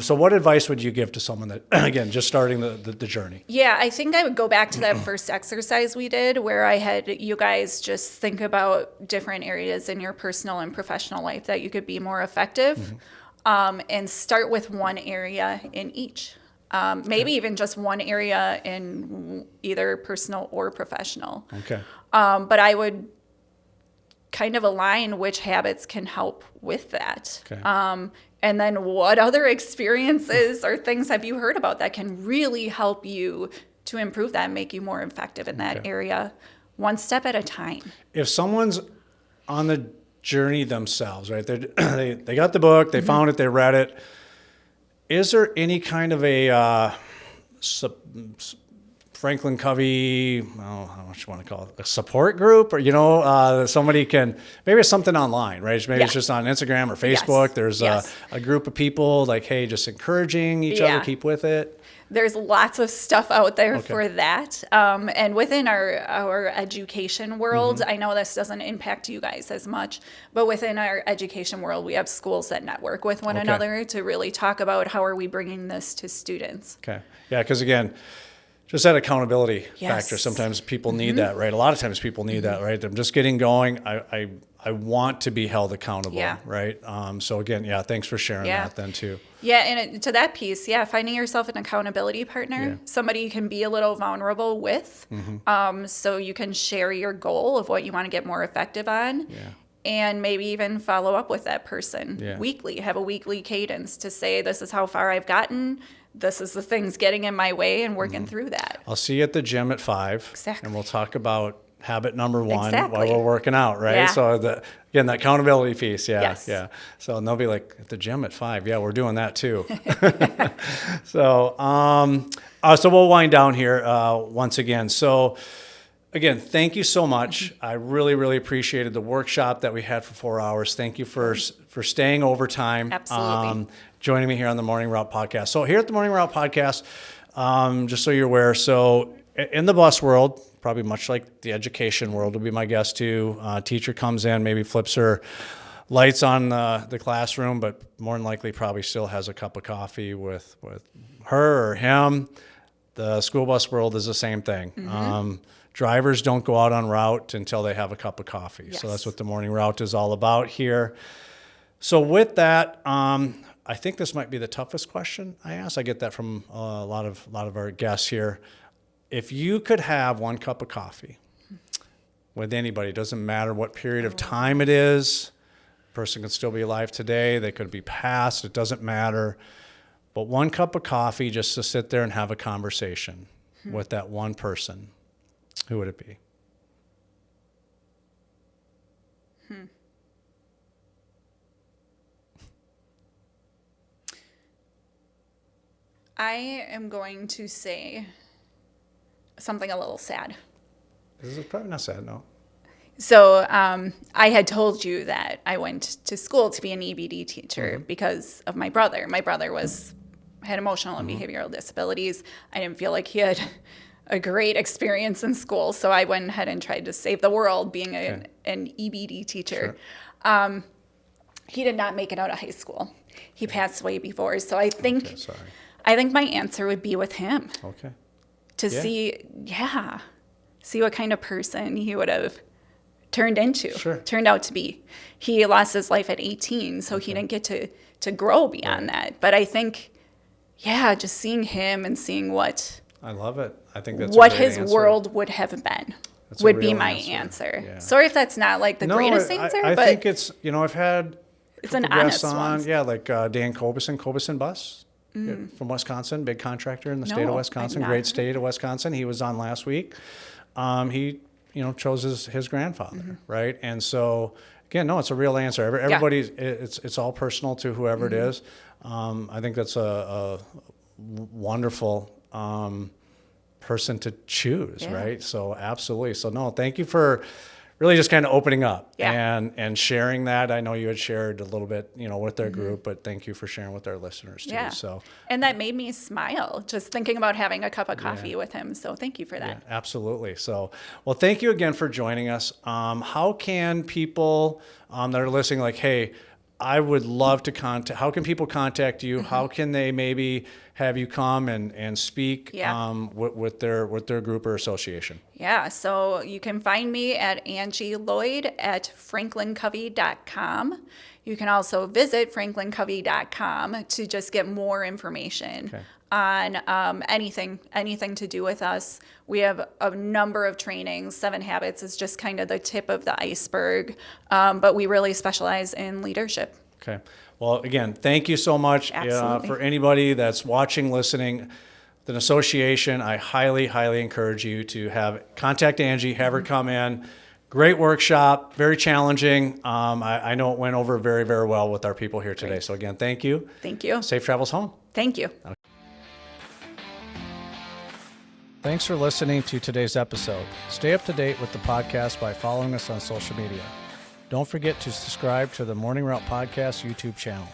So what advice would you give to someone that, again, just starting the journey? Yeah, I think I would go back to that first exercise we did where I had you guys just think about different areas in your personal and professional life that you could be more effective, and start with one area in each. Maybe even just one area in either personal or professional. Okay. But I would kind of align which habits can help with that. Okay. And then what other experiences or things have you heard about that can really help you to improve that and make you more effective in that area, one step at a time. If someone's on the journey themselves, right? They got the book, they found it, they read it. Is there any kind of a Franklin Covey, how much you want to call it, a support group, or somebody can, maybe it's something online, right? Maybe it's just on Instagram or Facebook. There's a group of people like, hey, just encouraging each other, keep with it. There's lots of stuff out there for that. And within our education world, I know this doesn't impact you guys as much, but within our education world, we have schools that network with one another to really talk about how are we bringing this to students. Okay. Yeah, because again, just that accountability factor. Sometimes people need that, right? A lot of times people need that, right? I'm just getting going. I want to be held accountable, right? So again, thanks for sharing that then too. Yeah, and to that piece, finding yourself an accountability partner, somebody you can be a little vulnerable with, so you can share your goal of what you want to get more effective on. And maybe even follow up with that person weekly, have a weekly cadence to say, this is how far I've gotten. This is the things getting in my way and working through that. I'll see you at the gym at 5. Exactly. And we'll talk about habit number 1 while we're working out, right? Yeah. So again, that accountability piece. Yes. So they'll be like, at the gym at 5. Yeah, we're doing that too. So we'll wind down here once again. So again, thank you so much. I really, really appreciated the workshop that we had for 4 hours. Thank you for staying overtime. Absolutely. Joining me here on the Morning Route Podcast. So here at the Morning Route Podcast, just so you're aware, so in the bus world, probably much like the education world, will be my guest too. Teacher comes in, maybe flips her lights on the classroom, but more than likely probably still has a cup of coffee with her or him. The school bus world is the same thing. Drivers don't go out on route until they have a cup of coffee. So that's what the Morning Route is all about here. So with that, I think this might be the toughest question I ask. I get that from a lot of our guests here. If you could have one cup of coffee with anybody, it doesn't matter what period of time it is. The person could still be alive today. They could be past. It doesn't matter. But one cup of coffee just to sit there and have a conversation with that one person. Who would it be? I am going to say something a little sad. This is probably not sad, no. So I had told you that I went to school to be an EBD teacher because of my brother. My brother had emotional and behavioral disabilities. I didn't feel like he had a great experience in school, so I went ahead and tried to save the world being an EBD teacher. Sure. He did not make it out of high school. He passed away before, so I think my answer would be with him. Okay. To see what kind of person he would have turned out to be. He lost his life at 18, so he didn't get to grow beyond that. But I think, just seeing him and seeing what I love it. I think that's what his world would have been would be my answer. Yeah. Sorry if that's not like the greatest answer, I but think it's I've had it's an honest one. Yeah, like Dan Cobison Bus from Wisconsin, big contractor in the state of Wisconsin, great state of Wisconsin. He was on last week. He chose his grandfather, right? And so again, no, it's a real answer. Everybody's it's all personal to whoever it is. I think that's a wonderful person to choose, right? So absolutely. So no, thank you for really just kind of opening up and sharing that. I know you had shared a little bit, with their group, but thank you for sharing with our listeners too. Yeah. So, and that made me smile just thinking about having a cup of coffee with him. So thank you for that. Yeah, absolutely. So, well, thank you again for joining us. How can people that are listening, like, hey, I would love to contact. How can people contact you? How can they maybe have you come and speak with their group or association? Yeah, so you can find me at Angie Lloyd at franklincovey.com. You can also visit franklincovey.com to just get more information on anything to do with us. We have a number of trainings. 7 Habits is just kind of the tip of the iceberg, but we really specialize in leadership. Okay. Well, again, thank you so much. Absolutely. For anybody that's watching, listening, an association, I highly, highly encourage you to contact Angie, have her come in. Great workshop, very challenging. I know it went over very, very well with our people here today. Great. So again, thank you. Thank you. Safe travels home. Thank you. Thanks for listening to today's episode. Stay up to date with the podcast by following us on social media. Don't forget to subscribe to the Morning Route Podcast YouTube channel.